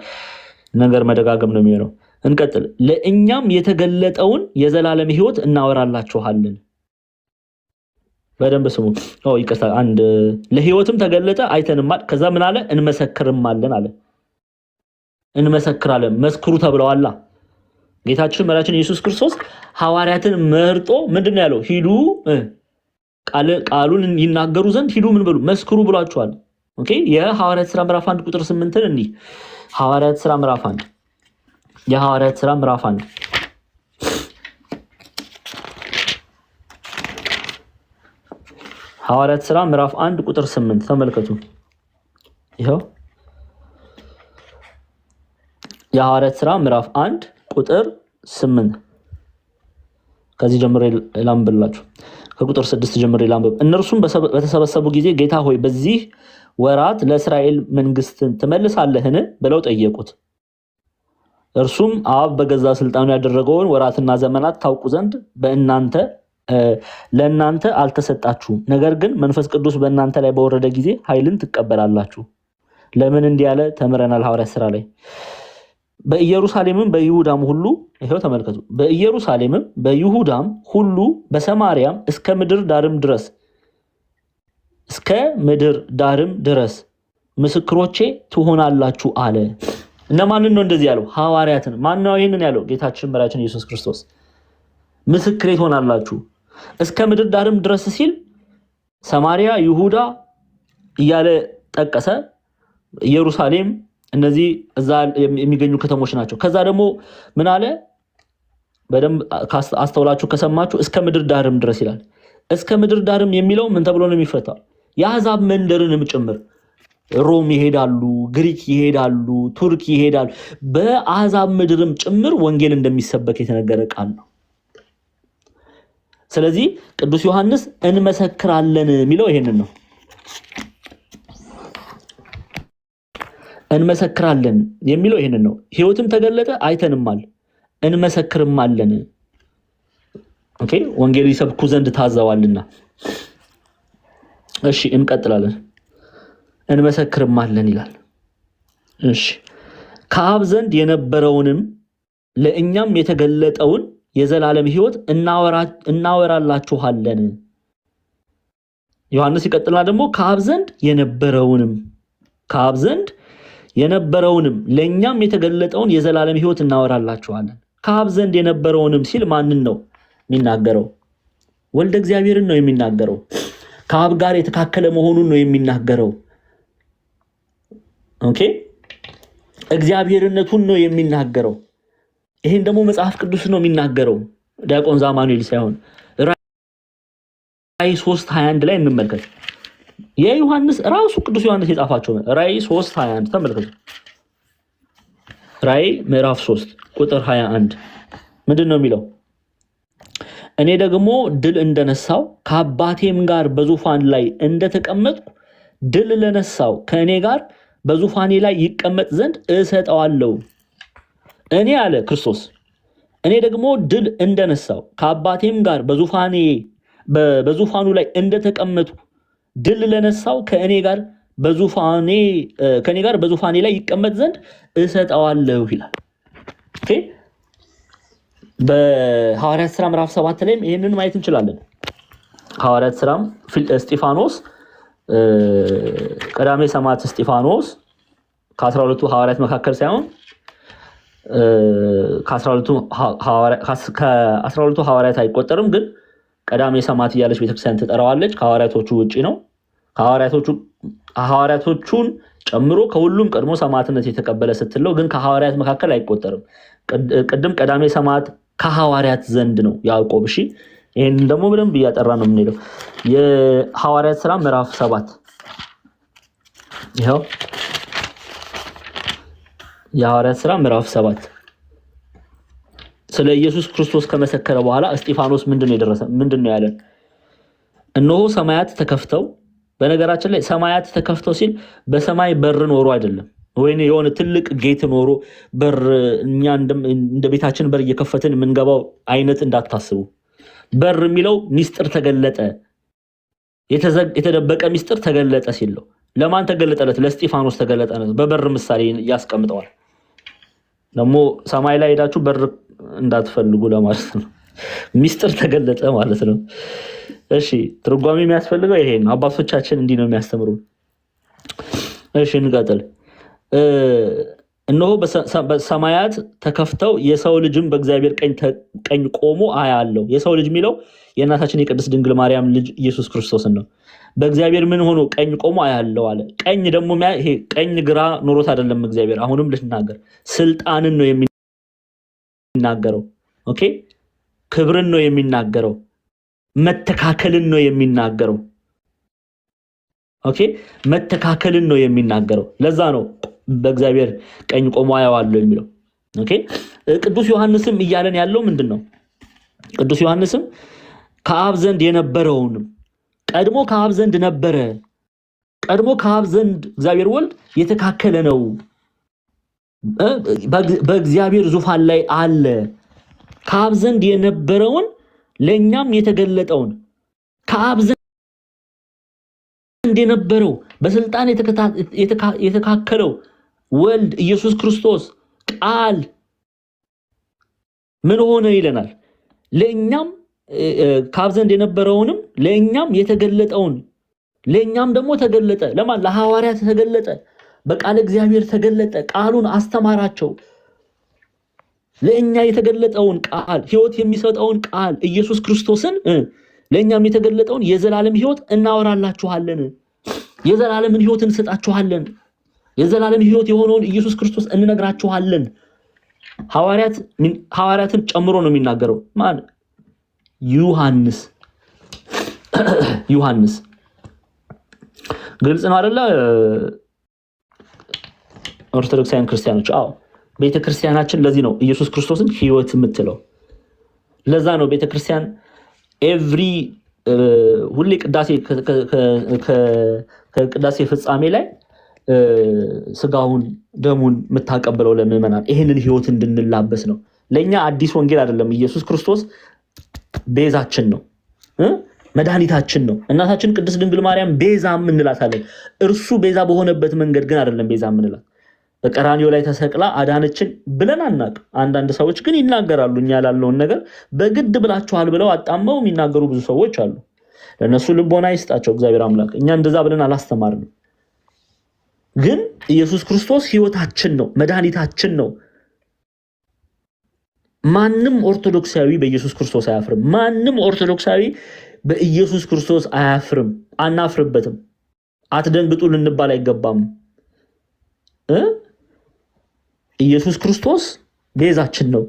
ነገር መደጋገም ነው የሚሆነው። እንቀጥል። ለእኛም የተገለጠውን የዘላለም ሕይወት እናወራላችኋለን። በደንብ ስሙ። ይቅርታ አንድ ለሕይወትም ተገለጠ አይተንማል። ከዛ ምን አለ? እንመሰክርማለን አለ። እንመሰክራለን መስክሩ ተብለዋላ። ጌታችን መድኃኒታችን ኢየሱስ ክርስቶስ ሐዋርያትን መርጦ ምንድነው ያለው? ሂዱ ቃሉን ይናገሩ ዘንድ ሂዱ ምን በሉ መስክሩ ብሏቸዋል። ኦኬ የሐዋርያት ሥራ ምዕራፍ 1 ቁጥር 8 እንዲህ ሐዋርያት ሥራ ምዕራፍ 1 የሐዋርያት ሥራ ምዕራፍ 1 ሐዋርያት ሥራ ምዕራፍ 1 ቁጥር 8 ተመልከቱ። ይሄው የሐዋርያት ሥራ ምዕራፍ 1 ቁጥር 8 ከዚህ ጀምሮ ላምብላችሁ። ከቁጥር 6 ጀምሮ ላንብብ። እነርሱም በተሰበሰቡ ጊዜ ጌታ ሆይ በዚህ ወራት ለእስራኤል መንግስትን ትመልሳለህን ብለው ጠየቁት። እርሱም አብ በገዛ ስልጣኑ ያደረገውን ወራትና ዘመናት ታውቁ ዘንድ ለእናንተ አልተሰጣችሁም። ነገር ግን መንፈስ ቅዱስ በእናንተ ላይ በወረደ ጊዜ ኃይልን ትቀበላላችሁ። ለምን እንዲህ ያለ ተምረናል ሐዋርያት ሥራ ላይ። በኢየሩሳሌምም በይሁዳም ሁሉ ይሄው ተመልከቱ። በኢየሩሳሌምም በይሁዳም ሁሉ በሰማርያም እስከ ምድር ዳርም ድረስ ምስክሮቼ ትሆናላችሁ አለ። እነማንን ነው እንደዚህ ያለው? ሐዋርያትን። ማን ነው ይሄንን ያለው? ጌታችን መድኃኒታችን ኢየሱስ ክርስቶስ። ምስክሬ ትሆናላችሁ እስከ ምድር ዳርም ድረስ ሲል ሰማርያ፣ ይሁዳ እያለ ጠቀሰ። ኢየሩሳሌም፣ እነዚህ እዛ የሚገኙ ከተሞች ናቸው። ከዛ ደግሞ ምን አለ? በደንብ አስተውላችሁ ከሰማችሁ እስከ ምድር ዳርም ድረስ ይላል። እስከ ምድር ዳርም የሚለው ምን ተብሎ ነው የሚፈታው? የአሕዛብ መንደርንም ጭምር ሮም ይሄዳሉ፣ ግሪክ ይሄዳሉ፣ ቱርክ ይሄዳሉ። በአሕዛብ ምድርም ጭምር ወንጌል እንደሚሰበክ የተነገረ ቃል ነው። ስለዚህ ቅዱስ ዮሐንስ እንመሰክራለን የሚለው ይሄንን ነው። እንመሰክራለን የሚለው ይሄንን ነው። ሕይወትም ተገለጠ፣ አይተንማል፣ እንመሰክርማለን። ኦኬ፣ ወንጌል ይሰብኩ ዘንድ ታዘዋልና። እሺ እንቀጥላለን። እንመሰክርማለን ይላል። እሺ ከአብ ዘንድ የነበረውንም ለእኛም የተገለጠውን የዘላለም ሕይወት እናወራላችኋለን። ዮሐንስ ይቀጥልና ደግሞ ከአብ ዘንድ የነበረውንም ለእኛም የተገለጠውን የዘላለም ሕይወት እናወራላችኋለን። ከአብ ዘንድ የነበረውንም ሲል ማንን ነው የሚናገረው? ወልደ እግዚአብሔርን ነው የሚናገረው። ከአብ ጋር የተካከለ መሆኑን ነው የሚናገረው። ኦኬ፣ እግዚአብሔርነቱን ነው የሚናገረው። ይሄን ደግሞ መጽሐፍ ቅዱስ ነው የሚናገረው፣ ዲያቆን ዛማኑኤል ሳይሆን። ራእይ 3:21 ላይ እንመልከት። የዮሐንስ ራሱ ቅዱስ ዮሐንስ የጻፋቸው ራእይ 3:21 ተመልከቱ። ራእይ ምዕራፍ 3 ቁጥር 21 ምንድን ነው የሚለው? እኔ ደግሞ ድል እንደነሳው ከአባቴም ጋር በዙፋን ላይ እንደተቀመጥኩ ድል ለነሳው ከእኔ ጋር በዙፋኔ ላይ ይቀመጥ ዘንድ እሰጠዋለሁ። እኔ አለ ክርስቶስ፣ እኔ ደግሞ ድል እንደነሳው ከአባቴም ጋር በዙፋኑ ላይ እንደተቀመጥኩ ድል ለነሳው ከእኔ ጋር በዙፋኔ ላይ ይቀመጥ ዘንድ እሰጠዋለሁ ይላል። ኦኬ፣ በሐዋርያት ሥራ ምዕራፍ 7 ላይም ይሄንን ማየት እንችላለን። ሐዋርያት ሥራም እስጢፋኖስ ቀዳሜ ሰማዕት እስጢፋኖስ ከ12ቱ ሐዋርያት መካከል ሳይሆን ከ12ቱ ሐዋርያት አይቆጠርም፣ ግን ቀዳሜ ሰማዕት እያለች ቤተክርስቲያን ትጠራዋለች። ከሐዋርያቶቹ ውጪ ነው። ሐዋርያቶቹን ጨምሮ ከሁሉም ቀድሞ ሰማዕትነት የተቀበለ ስትለው፣ ግን ከሐዋርያት መካከል አይቆጠርም። ቅድም ቀዳሜ ሰማዕት ከሐዋርያት ዘንድ ነው ያዕቆብ። እሺ፣ ይሄን ደግሞ በደንብ እያጠራ ነው የምንሄደው። የሐዋርያት ሥራ ምዕራፍ 7 ይሄው የሐዋርያት ሥራ ምዕራፍ 7 ስለ ኢየሱስ ክርስቶስ ከመሰከረ በኋላ እስጢፋኖስ ምንድነው ያለን? እነሆ ሰማያት ተከፍተው። በነገራችን ላይ ሰማያት ተከፍተው ሲል በሰማይ በር ኖሮ አይደለም፣ ወይኔ የሆነ ትልቅ ጌት ኖሮ በር እኛ እንደ ቤታችን በር እየከፈትን የምንገባው አይነት እንዳታስቡ። በር የሚለው ሚስጥር ተገለጠ፣ የተደበቀ ሚስጥር ተገለጠ ሲል ነው። ለማን ተገለጠለት? ለእስጢፋኖስ ተገለጠ። በበር ምሳሌ ያስቀምጠዋል። ደግሞ ሰማይ ላይ ሄዳችሁ በር እንዳትፈልጉ ለማለት ነው። ሚስጥር ተገለጠ ማለት ነው። እሺ፣ ትርጓሜ የሚያስፈልገው ይሄ ነው። አባቶቻችን እንዲህ ነው የሚያስተምሩ። እሺ እንቀጥል። እነሆ በሰማያት ተከፍተው የሰው ልጅም በእግዚአብሔር ቀኝ ቆሞ አያለው። የሰው ልጅ የሚለው የእናታችን የቅድስት ድንግል ማርያም ልጅ ኢየሱስ ክርስቶስን ነው። በእግዚአብሔር ምን ሆኖ ቀኝ ቆሞ አያለው አለ። ቀኝ ደግሞ ይሄ ቀኝ ግራ ኖሮት አይደለም። እግዚአብሔር አሁንም ልትናገር ስልጣንን ነው የሚናገረው። ኦኬ፣ ክብርን ነው የሚናገረው። መተካከልን ነው የሚናገረው። ኦኬ፣ መተካከልን ነው የሚናገረው። ለዛ ነው በእግዚአብሔር ቀኝ ቆሞ አያዋለሁ የሚለው። ኦኬ፣ ቅዱስ ዮሐንስም እያለን ያለው ምንድነው? ቅዱስ ዮሐንስም ከአብ ዘንድ የነበረውንም ቀድሞ ከአብ ዘንድ ነበረ፣ ቀድሞ ከአብ ዘንድ እግዚአብሔር ወልድ የተካከለ ነው፣ በእግዚአብሔር ዙፋን ላይ አለ። ከአብ ዘንድ የነበረውን ለኛም የተገለጠውን ከአብ ዘንድ የነበረው በስልጣን የተካከለው ወልድ ኢየሱስ ክርስቶስ ቃል ምን ሆነ ይለናል። ለኛም ከአብ ዘንድ የነበረውንም ለኛም የተገለጠውን ለኛም ደግሞ ተገለጠ። ለማን? ለሐዋርያት ተገለጠ። በቃል እግዚአብሔር ተገለጠ፣ ቃሉን አስተማራቸው። ለኛ የተገለጠውን ቃል ሕይወት የሚሰጠውን ቃል ኢየሱስ ክርስቶስን ለኛም የተገለጠውን የዘላለም ሕይወት እናወራላችኋለን፣ የዘላለምን ሕይወት እንሰጣችኋለን፣ የዘላለም ሕይወት የሆነውን ኢየሱስ ክርስቶስ እንነግራችኋለን። ሐዋርያትን ጨምሮ ነው የሚናገረው። ማን? ዮሐንስ። ግልጽ ነው አይደለ? ኦርቶዶክሳውያን ክርስቲያኖች፣ አዎ ቤተክርስቲያናችን ለዚህ ነው ኢየሱስ ክርስቶስን ሕይወት የምትለው። ለዛ ነው ቤተክርስቲያን ሁሌ ቅዳሴ ከቅዳሴ ፍጻሜ ላይ ስጋውን ደሙን የምታቀበለው ለምዕመናን ይህንን ሕይወት እንድንላበስ ነው። ለኛ አዲስ ወንጌል አይደለም። ኢየሱስ ክርስቶስ ቤዛችን ነው፣ መድኃኒታችን ነው። እናታችን ቅድስት ድንግል ማርያም ቤዛ እንላታለን። እርሱ ቤዛ በሆነበት መንገድ ግን አይደለም ቤዛ እንላት። በቀራንዮ ላይ ተሰቅላ አዳነችን ብለን አናቅ። አንዳንድ ሰዎች ግን ይናገራሉ። እኛ ያላለውን ነገር በግድ ብላችኋል ብለው አጣመው የሚናገሩ ብዙ ሰዎች አሉ። ለነሱ ልቦና ይስጣቸው እግዚአብሔር አምላክ። እኛ እንደዛ ብለን አላስተማርንም። ግን ኢየሱስ ክርስቶስ ሕይወታችን ነው፣ መድኃኒታችን ነው። ማንም ኦርቶዶክሳዊ በኢየሱስ ክርስቶስ አያፍርም። ማንም ኦርቶዶክሳዊ በኢየሱስ ክርስቶስ አያፍርም። አናፍርበትም። አትደንግጡ ልንባል አይገባም። ኢየሱስ ክርስቶስ ቤዛችን ነው።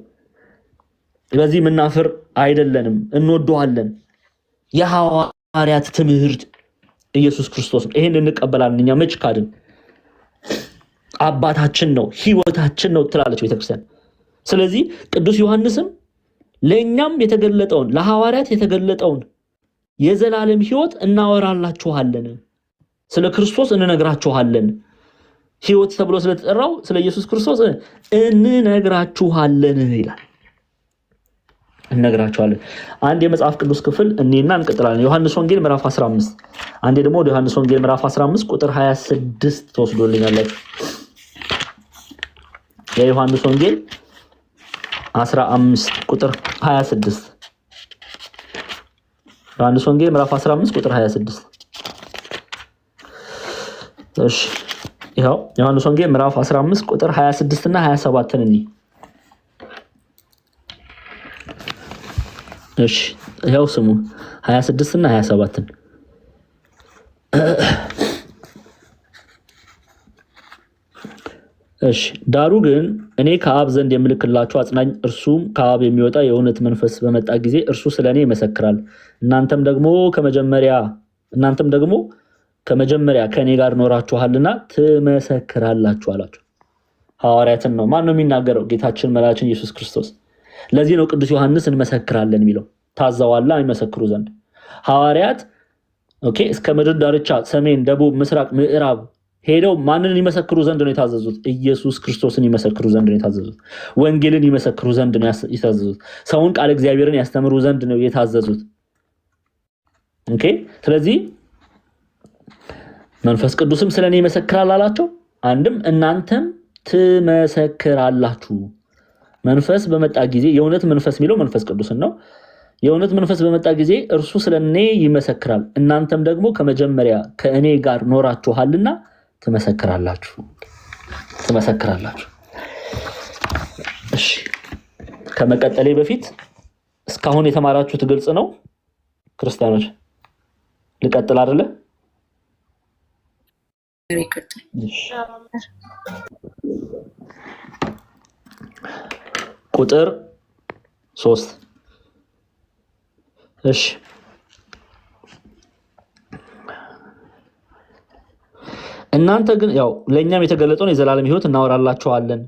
በዚህ የምናፍር አይደለንም፣ እንወደዋለን። የሐዋርያት ትምህርት ኢየሱስ ክርስቶስ ነው። ይሄን እንቀበላለን። እኛ መች ካድን? አባታችን ነው፣ ሕይወታችን ነው ትላለች ቤተክርስቲያን። ስለዚህ ቅዱስ ዮሐንስም ለኛም የተገለጠውን ለሐዋርያት የተገለጠውን የዘላለም ሕይወት እናወራላችኋለን፣ ስለ ክርስቶስ እንነግራችኋለን። ሕይወት ተብሎ ስለተጠራው ስለ ኢየሱስ ክርስቶስ እንነግራችኋለን ይላል። እንነግራችኋለን። አንድ የመጽሐፍ ቅዱስ ክፍል እኔና እንቀጥላለን። ዮሐንስ ወንጌል ምዕራፍ 15። አንዴ ደግሞ ወደ ዮሐንስ ወንጌል ምዕራፍ 15 ቁጥር 26 ተወስዶልኛላችሁ። የዮሐንስ ወንጌል 15 ቁጥር 26። ዮሐንስ ወንጌል ምዕራፍ 15 ቁጥር 26። እሺ ይሄው ዮሐንስ ወንጌል ምዕራፍ 15 ቁጥር 26 እና 27 እንይ። እሺ ይሄው ስሙ 26 እና 27። እሺ ዳሩ ግን እኔ ከአብ ዘንድ የምልክላችሁ አጽናኝ እርሱም ከአብ የሚወጣ የእውነት መንፈስ በመጣ ጊዜ እርሱ ስለኔ ይመሰክራል። እናንተም ደግሞ ከመጀመሪያ ከኔ ጋር ኖራችኋልና ትመሰክራላችሁ አላችሁ። ሐዋርያትን ነው። ማን ነው የሚናገረው? ጌታችን መድኃኒታችን ኢየሱስ ክርስቶስ። ለዚህ ነው ቅዱስ ዮሐንስ እንመሰክራለን የሚለው። ታዘዋላ ይመሰክሩ ዘንድ ሐዋርያት እስከ ምድር ዳርቻ ሰሜን፣ ደቡብ፣ ምስራቅ፣ ምዕራብ ሄደው ማንን ይመሰክሩ ዘንድ ነው የታዘዙት? ኢየሱስ ክርስቶስን ይመሰክሩ ዘንድ ነው የታዘዙት። ወንጌልን ይመሰክሩ ዘንድ ነው የታዘዙት። ሰውን ቃል እግዚአብሔርን ያስተምሩ ዘንድ ነው የታዘዙት። ስለዚህ መንፈስ ቅዱስም ስለኔ ይመሰክራል አላቸው። አንድም እናንተም ትመሰክራላችሁ። መንፈስ በመጣ ጊዜ የእውነት መንፈስ የሚለው መንፈስ ቅዱስን ነው። የእውነት መንፈስ በመጣ ጊዜ እርሱ ስለኔ ይመሰክራል። እናንተም ደግሞ ከመጀመሪያ ከእኔ ጋር ኖራችኋልና ትመሰክራላችሁ። እሺ ከመቀጠሌ በፊት እስካሁን የተማራችሁት ግልጽ ነው ክርስቲያኖች? ልቀጥል አይደለ? ቁጥር 3 እሺ እናንተ ግን ያው ለኛም የተገለጠውን የዘላለም ሕይወት እናወራላችኋለን።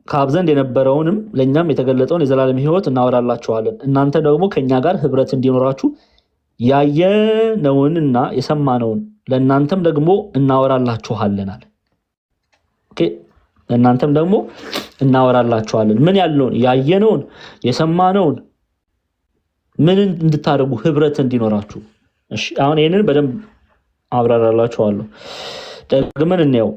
ከአብ ዘንድ የነበረውንም ለእኛም የተገለጠውን የዘላለም ሕይወት እናወራላችኋለን። እናንተ ደግሞ ከእኛ ጋር ህብረት እንዲኖራችሁ ያየነውንና የሰማነውን ለእናንተም ደግሞ እናወራላችኋለን አለ። ለእናንተም ደግሞ እናወራላችኋለን። ምን ያልነውን? ያየነውን የሰማነውን። ምን እንድታደርጉ? ህብረት እንዲኖራችሁ። እሺ አሁን ይሄንን በደንብ አብራራላችኋለሁ። ደግመን እንየው።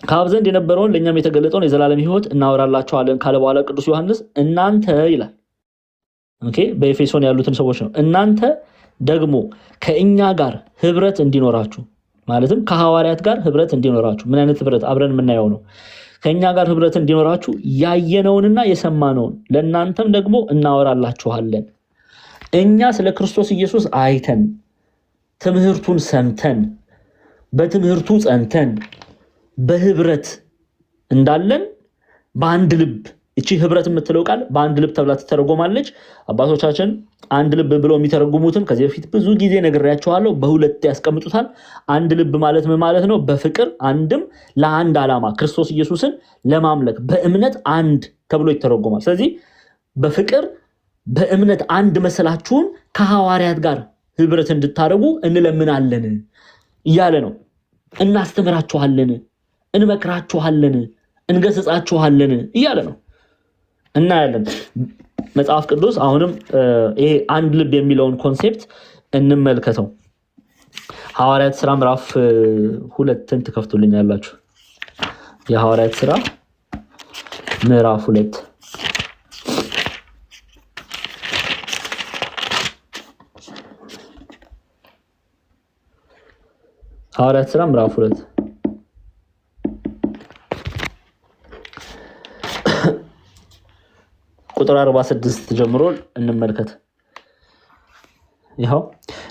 ከአብ ዘንድ የነበረውን ለእኛም የተገለጠውን የዘላለም ሕይወት እናወራላችኋለን ካለ በኋላ ቅዱስ ዮሐንስ እናንተ ይላል። በኤፌሶን ያሉትን ሰዎች ነው። እናንተ ደግሞ ከእኛ ጋር ህብረት እንዲኖራችሁ፣ ማለትም ከሐዋርያት ጋር ህብረት እንዲኖራችሁ። ምን አይነት ህብረት? አብረን የምናየው ነው። ከእኛ ጋር ህብረት እንዲኖራችሁ ያየነውንና የሰማነውን ለእናንተም ደግሞ እናወራላችኋለን። እኛ ስለ ክርስቶስ ኢየሱስ አይተን ትምህርቱን ሰምተን በትምህርቱ ጸንተን በህብረት እንዳለን በአንድ ልብ። እቺ ህብረት የምትለው ቃል በአንድ ልብ ተብላ ትተረጎማለች። አባቶቻችን አንድ ልብ ብለው የሚተረጉሙትን ከዚህ በፊት ብዙ ጊዜ ነግሬያቸዋለሁ። በሁለት ያስቀምጡታል። አንድ ልብ ማለት ምን ማለት ነው? በፍቅር አንድም ለአንድ ዓላማ ክርስቶስ ኢየሱስን ለማምለክ በእምነት አንድ ተብሎ ይተረጎማል። ስለዚህ በፍቅር በእምነት አንድ መሰላችሁን ከሐዋርያት ጋር ህብረት እንድታደርጉ እንለምናለን እያለ ነው። እናስተምራችኋለን፣ እንመክራችኋለን፣ እንገስጻችኋለን እያለ ነው። እናያለን። መጽሐፍ ቅዱስ አሁንም ይሄ አንድ ልብ የሚለውን ኮንሴፕት እንመልከተው። ሐዋርያት ሥራ ምዕራፍ 2ን ትከፍቱልኛላችሁ። የሐዋርያት ሥራ ምዕራፍ 2 ሐዋርያት ሥራ ምዕራፍ 2 ቁጥር 46 ጀምሮ እንመልከት። ይሄው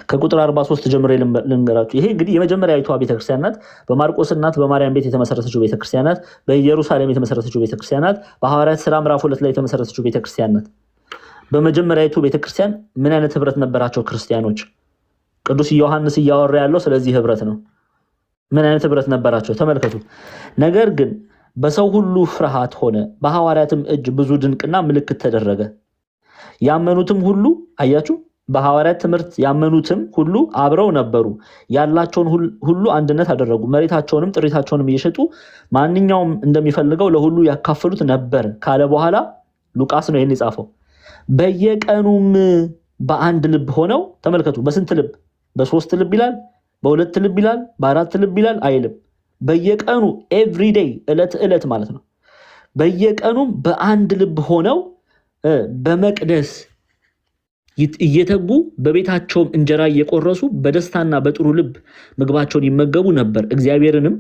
ከቁጥር 43 ጀምሮ ልንገራችሁ። ይሄ እንግዲህ የመጀመሪያዊቷ ቤተክርስቲያን ናት። በማርቆስ እናት በማርያም ቤት የተመሰረተችው ቤተክርስቲያን ናት። በኢየሩሳሌም የተመሰረተችው ቤተክርስቲያን ናት። በሐዋርያት ሥራ ምዕራፍ 2 ላይ የተመሰረተችው ቤተክርስቲያን ናት። በመጀመሪያዊቱ ቤተክርስቲያን ምን አይነት ህብረት ነበራቸው ክርስቲያኖች? ቅዱስ ዮሐንስ እያወራ ያለው ስለዚህ ህብረት ነው። ምን አይነት ህብረት ነበራቸው? ተመልከቱ። ነገር ግን በሰው ሁሉ ፍርሃት ሆነ፣ በሐዋርያትም እጅ ብዙ ድንቅና ምልክት ተደረገ። ያመኑትም ሁሉ አያችሁ፣ በሐዋርያት ትምህርት ያመኑትም ሁሉ አብረው ነበሩ፣ ያላቸውን ሁሉ አንድነት አደረጉ፣ መሬታቸውንም ጥሪታቸውንም እየሸጡ ማንኛውም እንደሚፈልገው ለሁሉ ያካፈሉት ነበር ካለ በኋላ ሉቃስ ነው ይሄን የጻፈው። በየቀኑም በአንድ ልብ ሆነው፣ ተመልከቱ፣ በስንት ልብ? በሶስት ልብ ይላል፣ በሁለት ልብ ይላል፣ በአራት ልብ ይላል አይልም። በየቀኑ ኤቭሪዴይ ዕለት ማለት ነው። በየቀኑም በአንድ ልብ ሆነው በመቅደስ እየተጉ በቤታቸውም እንጀራ እየቆረሱ በደስታና በጥሩ ልብ ምግባቸውን ይመገቡ ነበር። እግዚአብሔርንም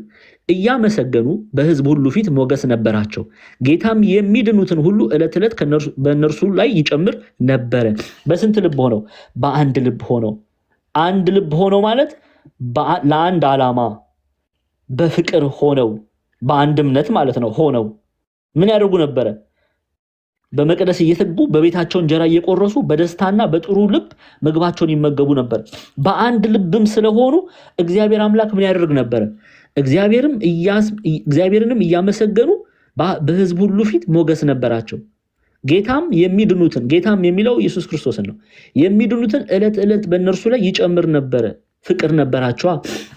እያመሰገኑ በሕዝብ ሁሉ ፊት ሞገስ ነበራቸው። ጌታም የሚድኑትን ሁሉ ዕለት በእነርሱ ላይ ይጨምር ነበረ። በስንት ልብ ሆነው? በአንድ ልብ ሆነው። አንድ ልብ ሆነው ማለት ለአንድ ዓላማ በፍቅር ሆነው በአንድ እምነት ማለት ነው። ሆነው ምን ያደርጉ ነበረ? በመቅደስ እየተጉ በቤታቸው እንጀራ እየቆረሱ በደስታና በጥሩ ልብ ምግባቸውን ይመገቡ ነበር። በአንድ ልብም ስለሆኑ እግዚአብሔር አምላክ ምን ያደርግ ነበረ? እግዚአብሔርንም እያመሰገኑ በሕዝብ ሁሉ ፊት ሞገስ ነበራቸው። ጌታም የሚለው ኢየሱስ ክርስቶስን ነው። የሚድኑትን ዕለት በእነርሱ ላይ ይጨምር ነበረ። ፍቅር ነበራቸዋ፣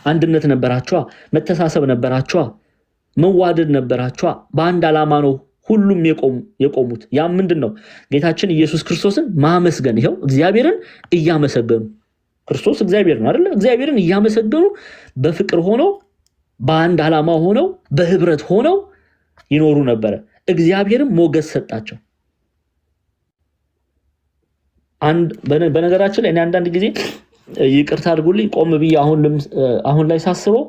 አንድነት ነበራቸዋ፣ መተሳሰብ ነበራቸዋ፣ መዋደድ ነበራቸዋ። በአንድ ዓላማ ነው ሁሉም የቆሙት። ያም ምንድን ነው? ጌታችን ኢየሱስ ክርስቶስን ማመስገን። ይኸው እግዚአብሔርን እያመሰገኑ፣ ክርስቶስ እግዚአብሔር ነው አይደለ? እግዚአብሔርን እያመሰገኑ በፍቅር ሆነው በአንድ ዓላማ ሆነው በህብረት ሆነው ይኖሩ ነበረ። እግዚአብሔርም ሞገስ ሰጣቸው። በነገራችን ላይ እኔ አንዳንድ ጊዜ ይቅርታ አድርጉልኝ፣ ቆም ብዬ አሁን ላይ ሳስበው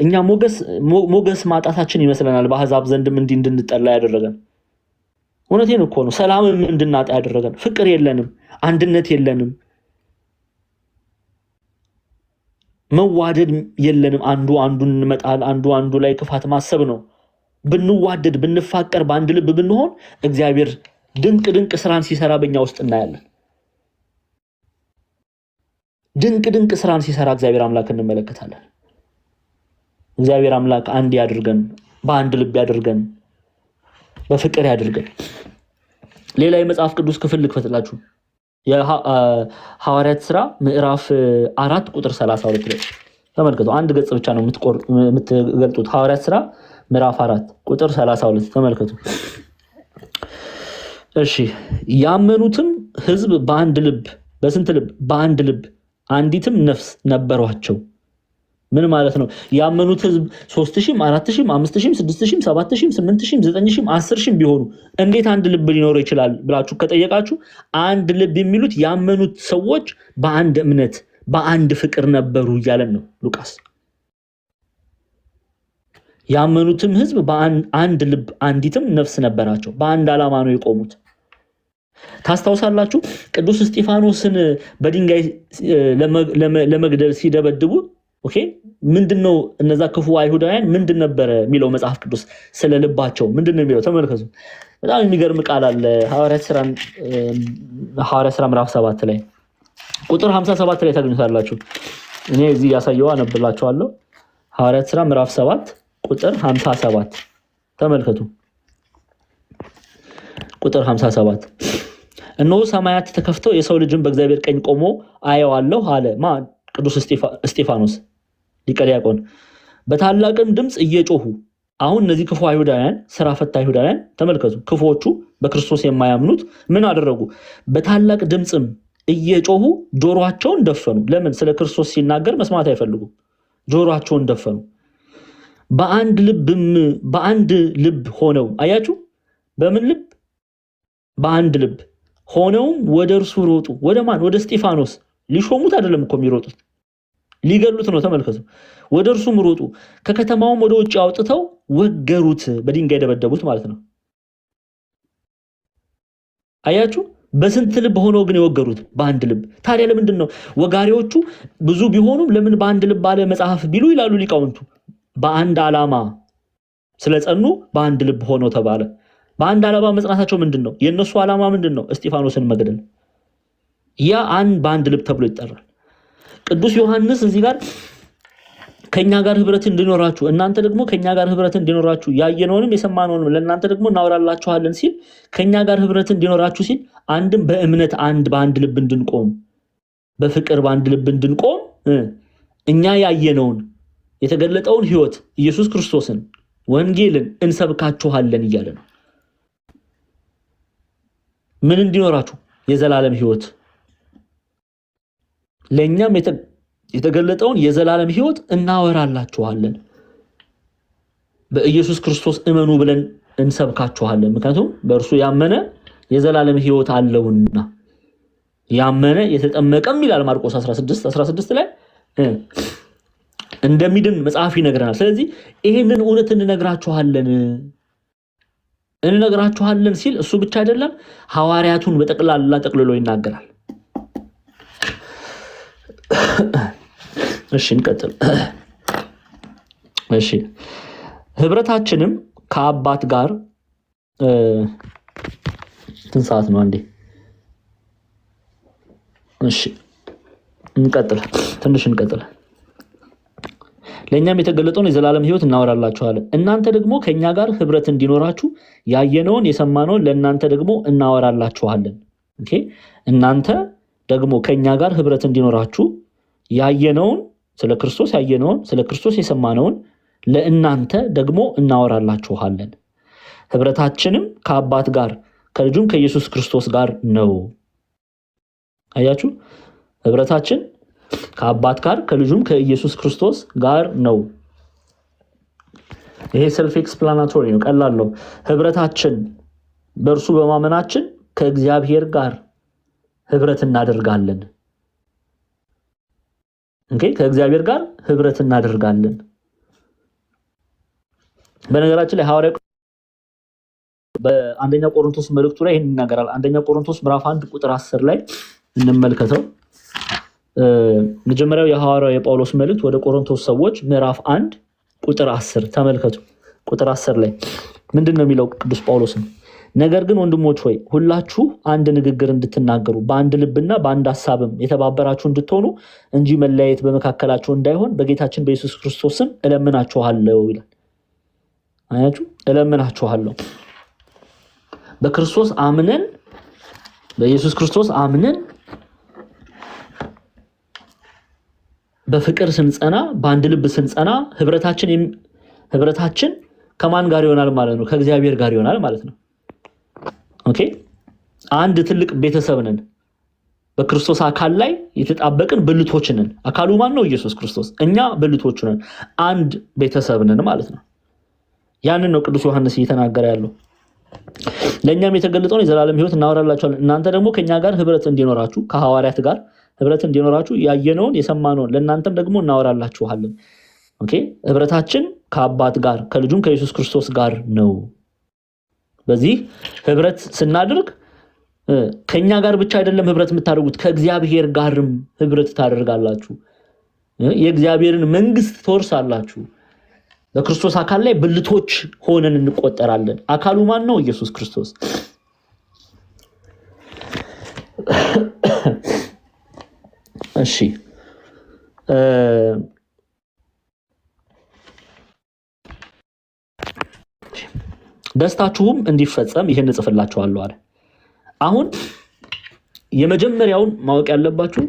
እኛ ሞገስ ማጣታችን ይመስለናል። በአሕዛብ ዘንድም እንዲህ እንድንጠላ ያደረገን። እውነቴን እኮ ነው። ሰላምም እንድናጣ ያደረገን። ፍቅር የለንም፣ አንድነት የለንም፣ መዋደድ የለንም። አንዱ አንዱን እንመጣል፣ አንዱ ላይ ክፋት ማሰብ ነው። ብንዋደድ ብንፋቀር በአንድ ልብ ብንሆን እግዚአብሔር ድንቅ ስራን ሲሰራ በእኛ ውስጥ እናያለን። ድንቅ ስራን ሲሰራ እግዚአብሔር አምላክ እንመለከታለን። እግዚአብሔር አምላክ አንድ ያድርገን፣ በአንድ ልብ ያድርገን። በፍቅር ያድርገን። ሌላ የመጽሐፍ ቅዱስ ክፍል ልክፈትላችሁ። የሐዋርያት ሥራ ምዕራፍ 4 ቁጥር 32 ላይ ተመልከቱ። አንድ ገጽ ብቻ ነው የምትገልጡት። ሐዋርያት ሥራ ምዕራፍ 4 ቁጥር 32 ተመልከቱ። እሺ ያመኑትም ሕዝብ በአንድ ልብ፣ በስንት ልብ? በአንድ ልብ፣ አንዲትም ነፍስ ነበሯቸው። ምን ማለት ነው? ያመኑት ሕዝብ 3000፣ 4000፣ 5000፣ 6000፣ 7000፣ 8000፣ 9000፣ 10000 ቢሆኑ እንዴት አንድ ልብ ሊኖረው ይችላል ብላችሁ ከጠየቃችሁ አንድ ልብ የሚሉት ያመኑት ሰዎች በአንድ እምነት በአንድ ፍቅር ነበሩ እያለን ነው ሉቃስ። ያመኑትም ሕዝብ በአንድ ልብ አንዲትም ነፍስ ነበራቸው። በአንድ ዓላማ ነው የቆሙት። ታስታውሳላችሁ ቅዱስ እስጢፋኖስን በድንጋይ ለመግደል ሲደበድቡ ኦኬ ምንድነው እነዛ ክፉ አይሁዳውያን ምንድን ነበረ የሚለው መጽሐፍ ቅዱስ ስለ ልባቸው ምንድነው የሚለው ተመልከቱ። በጣም የሚገርም ቃል አለ ሐዋርያት ሥራ ምዕራፍ 7 ላይ ቁጥር 57 ላይ ታገኙታላችሁ። እኔ እዚህ ያሳየው አነብላችኋለሁ። ሐዋርያት ሥራ ምዕራፍ 7 ቁጥር 57 ተመልከቱ። ቁጥር 57 እነሆ ሰማያት ተከፍተው የሰው ልጅን በእግዚአብሔር ቀኝ ቆሞ አየዋለሁ አለ። ማን? ቅዱስ እስጢፋኖስ ሊቀ ዲያቆን። በታላቅም ድምፅ እየጮሁ አሁን እነዚህ ክፉ አይሁዳውያን፣ ስራ ፈታ አይሁዳውያን ተመልከቱ። ክፉዎቹ በክርስቶስ የማያምኑት ምን አደረጉ? በታላቅ ድምፅም እየጮሁ ጆሮአቸውን ደፈኑ። ለምን? ስለ ክርስቶስ ሲናገር መስማት አይፈልጉም። ጆሮአቸውን ደፈኑ። በአንድ ልብ ሆነው አያችሁ። በምን ልብ? በአንድ ልብ ሆነውም ወደ እርሱ ሮጡ። ወደ ማን? ወደ እስጢፋኖስ። ሊሾሙት አይደለም እኮ የሚሮጡት፣ ሊገሉት ነው። ተመልከቱ። ወደ እርሱም ሮጡ፣ ከከተማውም ወደ ውጭ አውጥተው ወገሩት፣ በድንጋይ ደበደቡት ማለት ነው። አያችሁ። በስንት ልብ ሆነው ግን የወገሩት? በአንድ ልብ። ታዲያ ለምንድን ነው ወጋሪዎቹ ብዙ ቢሆኑም ለምን በአንድ ልብ አለ መጽሐፍ ቢሉ ይላሉ ሊቃውንቱ። በአንድ ዓላማ ስለጸኑ በአንድ ልብ ሆነው ተባለ። በአንድ ዓላማ መጽናታቸው ምንድን ነው? የእነሱ ዓላማ ምንድን ነው? እስጢፋኖስን መግደል። ያ በአንድ ልብ ተብሎ ይጠራል። ቅዱስ ዮሐንስ እዚህ ጋር ከኛ ጋር ህብረት እንዲኖራችሁ እናንተ ደግሞ ከኛ ጋር ህብረት እንዲኖራችሁ ያየነውንም የሰማነውንም ለእናንተ ደግሞ እናወራላችኋለን ሲል ከኛ ጋር ህብረት እንዲኖራችሁ ሲል አንድም በእምነት በአንድ ልብ እንድንቆም በፍቅር በአንድ ልብ እንድንቆም እኛ ያየነውን የተገለጠውን ህይወት ኢየሱስ ክርስቶስን ወንጌልን እንሰብካችኋለን እያለ ነው። ምን እንዲኖራችሁ? የዘላለም ህይወት። ለኛም የተገለጠውን የዘላለም ህይወት እናወራላችኋለን። በኢየሱስ ክርስቶስ እመኑ ብለን እንሰብካችኋለን። ምክንያቱም በእርሱ ያመነ የዘላለም ህይወት አለውና ያመነ የተጠመቀም ይላል ማርቆስ 16 ላይ እንደሚድን መጽሐፍ ይነግረናል። ስለዚህ ይሄንን እውነት እንነግራችኋለን ሲል እሱ ብቻ አይደለም ሐዋርያቱን በጠቅላላ ጠቅልሎ ይናገራል። እሺ እንቀጥል። እሺ ህብረታችንም ከአባት ጋር ትንሳት ነው አንዴ። እሺ እንቀጥል፣ ትንሽ እንቀጥል። ለኛም የተገለጠውን የዘላለም ህይወት እናወራላችኋለን። እናንተ ደግሞ ከኛ ጋር ህብረት እንዲኖራችሁ ያየነውን የሰማነውን ለእናንተ ደግሞ እናወራላችኋለን። ኦኬ። እናንተ ደግሞ ከኛ ጋር ህብረት እንዲኖራችሁ ያየነውን ስለ ክርስቶስ ያየነውን ስለ ክርስቶስ የሰማነውን ለእናንተ ደግሞ እናወራላችኋለን። ህብረታችንም ከአባት ጋር ከልጁም ከኢየሱስ ክርስቶስ ጋር ነው። አያችሁ፣ ህብረታችን ከአባት ጋር ከልጁም ከኢየሱስ ክርስቶስ ጋር ነው። ይሄ ሰልፍ ኤክስፕላናቶሪ ነው፣ ቀላል ነው። ህብረታችን በእርሱ በማመናችን ከእግዚአብሔር ጋር ህብረት እናደርጋለን። ኦኬ፣ ከእግዚአብሔር ጋር ህብረት እናደርጋለን። በነገራችን ላይ ሐዋርያው በአንደኛ ቆሮንቶስ መልእክቱ ላይ ይሄን ይናገራል። አንደኛ ቆሮንቶስ ምዕራፍ 1 ቁጥር 10 ላይ እንመልከተው። መጀመሪያው የሐዋርያው የጳውሎስ መልእክት ወደ ቆሮንቶስ ሰዎች ምዕራፍ 1 ቁጥር 10 ተመልከቱ። ቁጥር 10 ላይ ምንድነው የሚለው ቅዱስ ጳውሎስ? ነገር ግን ወንድሞች ሆይ ሁላችሁ አንድ ንግግር እንድትናገሩ በአንድ ልብና በአንድ ሐሳብም የተባበራችሁ እንድትሆኑ እንጂ መለያየት በመካከላችሁ እንዳይሆን በጌታችን በኢየሱስ ክርስቶስ ስም እለምናችኋለሁ ይላል። አያችሁ፣ እለምናችኋለሁ። በክርስቶስ አምነን በኢየሱስ ክርስቶስ አምነን በፍቅር ስንጸና በአንድ ልብ ስንጸና ህብረታችን ከማን ጋር ይሆናል ማለት ነው? ከእግዚአብሔር ጋር ይሆናል ማለት ነው። ኦኬ አንድ ትልቅ ቤተሰብ ነን። በክርስቶስ አካል ላይ የተጣበቅን ብልቶች ነን። አካሉ ማን ነው? ኢየሱስ ክርስቶስ። እኛ ብልቶቹ ነን። አንድ ቤተሰብ ነን ማለት ነው። ያንን ነው ቅዱስ ዮሐንስ እየተናገረ ያለው። ለእኛም የተገለጠውን የዘላለም ሕይወት እናወራላችኋለን። እናንተ ደግሞ ከኛ ጋር ህብረት እንዲኖራችሁ ከሐዋርያት ጋር ህብረት እንዲኖራችሁ ያየነውን የሰማነውን ለእናንተም ደግሞ እናወራላችኋለን። ኦኬ ህብረታችን ከአባት ጋር ከልጁም ከኢየሱስ ክርስቶስ ጋር ነው። በዚህ ህብረት ስናደርግ ከኛ ጋር ብቻ አይደለም ህብረት የምታደርጉት ከእግዚአብሔር ጋርም ህብረት ታደርጋላችሁ። የእግዚአብሔርን መንግስት ትወርሳላችሁ። በክርስቶስ አካል ላይ ብልቶች ሆነን እንቆጠራለን። አካሉ ማን ነው? ኢየሱስ ክርስቶስ። እሺ ደስታችሁም እንዲፈጸም ይህን እጽፍላችኋለሁ አለ። አሁን የመጀመሪያውን ማወቅ ያለባችሁ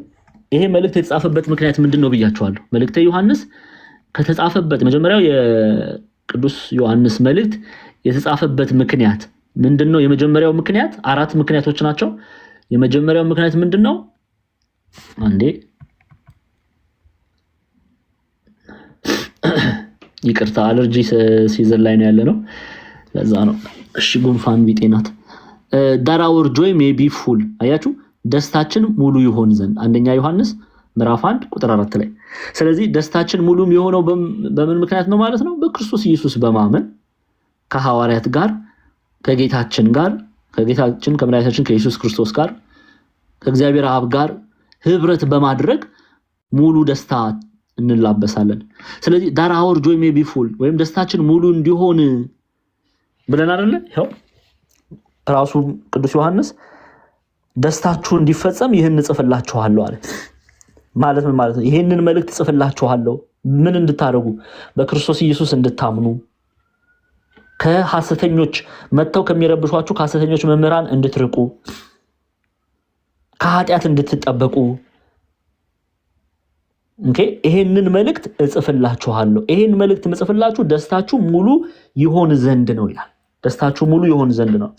ይሄ መልእክት የተጻፈበት ምክንያት ምንድነው ብያችኋለሁ። መልእክተ ዮሐንስ ከተጻፈበት መጀመሪያው የቅዱስ ዮሐንስ መልእክት የተጻፈበት ምክንያት ምንድነው? የመጀመሪያው ምክንያት አራት ምክንያቶች ናቸው። የመጀመሪያው ምክንያት ምንድነው? አንዴ ይቅርታ አለርጂ ሲዘን ላይ ነው ያለነው ለዛ ነው። እሺ ጉንፋን ቢጤናት that our joy may be full አያችሁ ደስታችን ሙሉ ይሆን ዘንድ አንደኛ ዮሐንስ ምዕራፍ 1 ቁጥር 4 ላይ። ስለዚህ ደስታችን ሙሉ የሆነው በምን ምክንያት ነው ማለት ነው? በክርስቶስ ኢየሱስ በማመን ከሐዋርያት ጋር ከጌታችን ከመድኃኒታችን ከኢየሱስ ክርስቶስ ጋር ከእግዚአብሔር አብ ጋር ህብረት በማድረግ ሙሉ ደስታ እንላበሳለን። ስለዚህ that our joy may be full ወይም ደስታችን ሙሉ እንዲሆን ብለን አይደለ? ይሄው ራሱ ቅዱስ ዮሐንስ ደስታችሁ እንዲፈጸም ይህን ጽፍላችኋለሁ አለ። ማለት ምን ማለት ነው? ይሄንን መልእክት ጽፍላችኋለሁ ምን እንድታደርጉ? በክርስቶስ ኢየሱስ እንድታምኑ፣ ከሐሰተኞች መተው ከሚረብሿችሁ ከሐሰተኞች መምህራን እንድትርቁ፣ ከኃጢአት እንድትጠበቁ። ኦኬ ይሄንን መልእክት እጽፍላችኋለሁ። ይሄን መልእክት ምጽፍላችሁ ደስታችሁ ሙሉ ይሆን ዘንድ ነው ይላል። ደስታችሁ ሙሉ ይሆን ዘንድ ነው።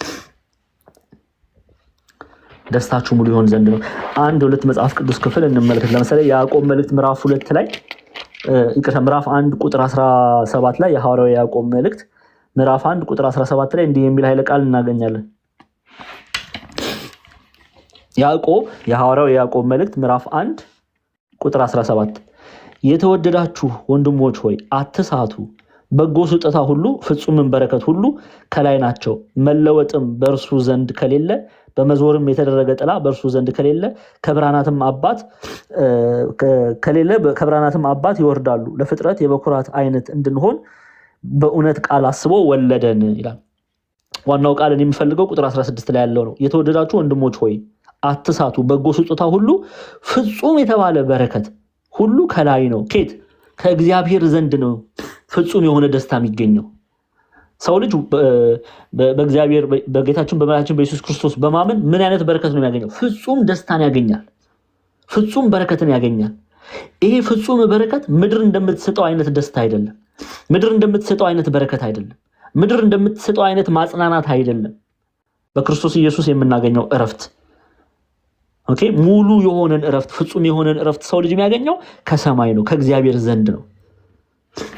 ደስታችሁ ሙሉ ይሆን ዘንድ ነው። አንድ ሁለት መጽሐፍ ቅዱስ ክፍል እንመልከት። ለምሳሌ ያዕቆብ መልእክት ምዕራፍ 2 ላይ ምዕራፍ 1 ቁጥር 17 ላይ የሐዋርያው ያዕቆብ መልእክት ምዕራፍ 1 ቁጥር 17 ላይ እንዲህ የሚል ኃይለ ቃል እናገኛለን። የሐዋርያው ያዕቆብ መልእክት ምዕራፍ 1 ቁጥር 17 የተወደዳችሁ ወንድሞች ሆይ አትሳቱ፣ በጎ ስጦታ ሁሉ ፍጹምን በረከት ሁሉ ከላይ ናቸው፣ መለወጥም በእርሱ ዘንድ ከሌለ በመዞርም የተደረገ ጥላ በእርሱ ዘንድ ከሌለ ከብርሃናትም አባት ይወርዳሉ። ለፍጥረት የበኩራት አይነት እንድንሆን በእውነት ቃል አስቦ ወለደን ይላል። ዋናው ቃል የሚፈልገው ቁጥር 16 ላይ ያለው ነው። የተወደዳችሁ ወንድሞች ሆይ አትሳቱ፣ በጎ ስጦታ ሁሉ ፍጹም የተባለ በረከት ሁሉ ከላይ ነው። ኬት ከእግዚአብሔር ዘንድ ነው ፍጹም የሆነ ደስታ የሚገኘው። ሰው ልጅ በእግዚአብሔር በጌታችን በመድኃኒታችን በኢየሱስ ክርስቶስ በማመን ምን አይነት በረከት ነው የሚያገኘው? ፍጹም ደስታን ያገኛል። ፍጹም በረከትን ያገኛል። ይሄ ፍጹም በረከት ምድር እንደምትሰጠው አይነት ደስታ አይደለም። ምድር እንደምትሰጠው አይነት በረከት አይደለም። ምድር እንደምትሰጠው አይነት ማጽናናት አይደለም። በክርስቶስ ኢየሱስ የምናገኘው እረፍት ኦኬ ሙሉ የሆነን እረፍት ፍጹም የሆነን እረፍት ሰው ልጅ የሚያገኘው ከሰማይ ነው፣ ከእግዚአብሔር ዘንድ ነው።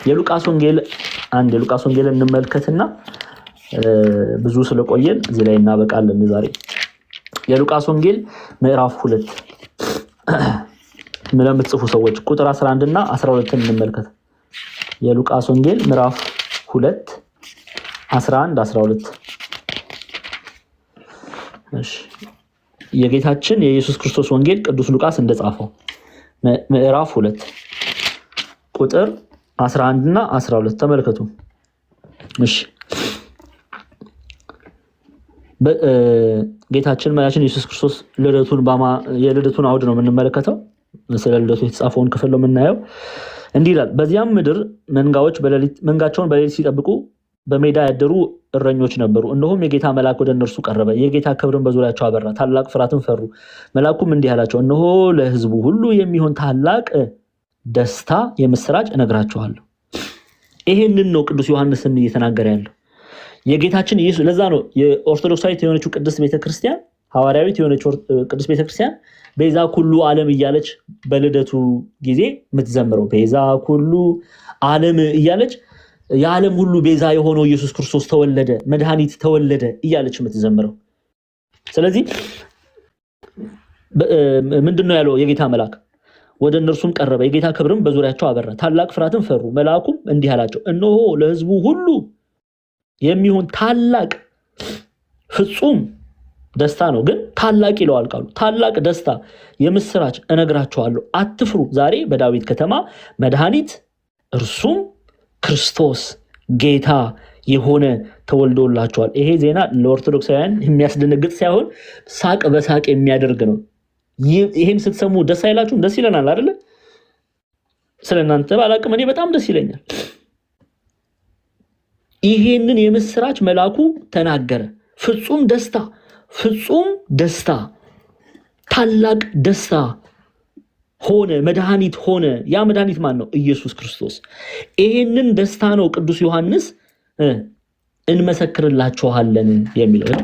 የሉቃስ ወንጌል እንመልከትና ብዙ ስለቆየን እዚህ ላይ እናበቃለን ዛሬ። የሉቃስ ወንጌል ምዕራፍ 2 ምን ለምትጽፉ ሰዎች ቁጥር 11 እና 12 እንመልከት። የሉቃስ ወንጌል ምዕራፍ 2 11 12 እሺ የጌታችን የኢየሱስ ክርስቶስ ወንጌል ቅዱስ ሉቃስ እንደጻፈው ምዕራፍ 2 ቁጥር 11 እና 12 ተመልከቱ። እሺ ጌታችን መድኃኒታችን ኢየሱስ ክርስቶስ የልደቱን አውድ ነው የምንመለከተው። ስለ ልደቱ የተጻፈውን ክፍል ነው የምናየው። እንዲህ ይላል፣ በዚያም ምድር መንጋቸውን በሌሊት ሲጠብቁ በሜዳ ያደሩ እረኞች ነበሩ። እነሆም የጌታ መልአክ ወደ እነርሱ ቀረበ፣ የጌታ ክብርን በዙሪያቸው አበራ፣ ታላቅ ፍርሃትን ፈሩ። መልአኩም እንዲህ አላቸው፣ እነሆ ለሕዝቡ ሁሉ የሚሆን ታላቅ ደስታ የምስራች እነግራችኋለሁ። ይሄንን ነው ቅዱስ ዮሐንስም እየተናገረ ያለው የጌታችን ኢየሱስ። ለዛ ነው የኦርቶዶክሳዊት የሆነችው ቅድስት ቤተክርስቲያን፣ ሐዋርያዊት የሆነችው ቅድስት ቤተክርስቲያን ቤዛ ኩሉ ዓለም እያለች በልደቱ ጊዜ የምትዘምረው ቤዛ ኩሉ ዓለም እያለች የዓለም ሁሉ ቤዛ የሆነው ኢየሱስ ክርስቶስ ተወለደ፣ መድኃኒት ተወለደ እያለች የምትዘምረው። ስለዚህ ምንድነው ያለው የጌታ መልአክ? ወደ እነርሱም ቀረበ፣ የጌታ ክብርም በዙሪያቸው አበራ፣ ታላቅ ፍርሃትን ፈሩ። መልአኩም እንዲህ አላቸው፣ እነሆ ለሕዝቡ ሁሉ የሚሆን ታላቅ ፍጹም ደስታ ነው። ግን ታላቅ ይለዋል ቃሉ። ታላቅ ደስታ የምስራች እነግራችኋለሁ፣ አትፍሩ። ዛሬ በዳዊት ከተማ መድኃኒት እርሱም ክርስቶስ ጌታ የሆነ ተወልዶላቸዋል። ይሄ ዜና ለኦርቶዶክሳውያን የሚያስደነግጥ ሳይሆን ሳቅ በሳቅ የሚያደርግ ነው። ይሄን ስትሰሙ ደስ አይላችሁም? ደስ ይለናል አይደለ? ስለናንተ ባላቅም እኔ በጣም ደስ ይለኛል። ይሄንን የምስራች መልአኩ ተናገረ። ፍጹም ደስታ ታላቅ ደስታ ሆነ፣ መድኃኒት ሆነ። ያ መድኃኒት ማን ነው? ኢየሱስ ክርስቶስ። ይሄንን ደስታ ነው ቅዱስ ዮሐንስ እንመሰክርላችኋለን የሚለው።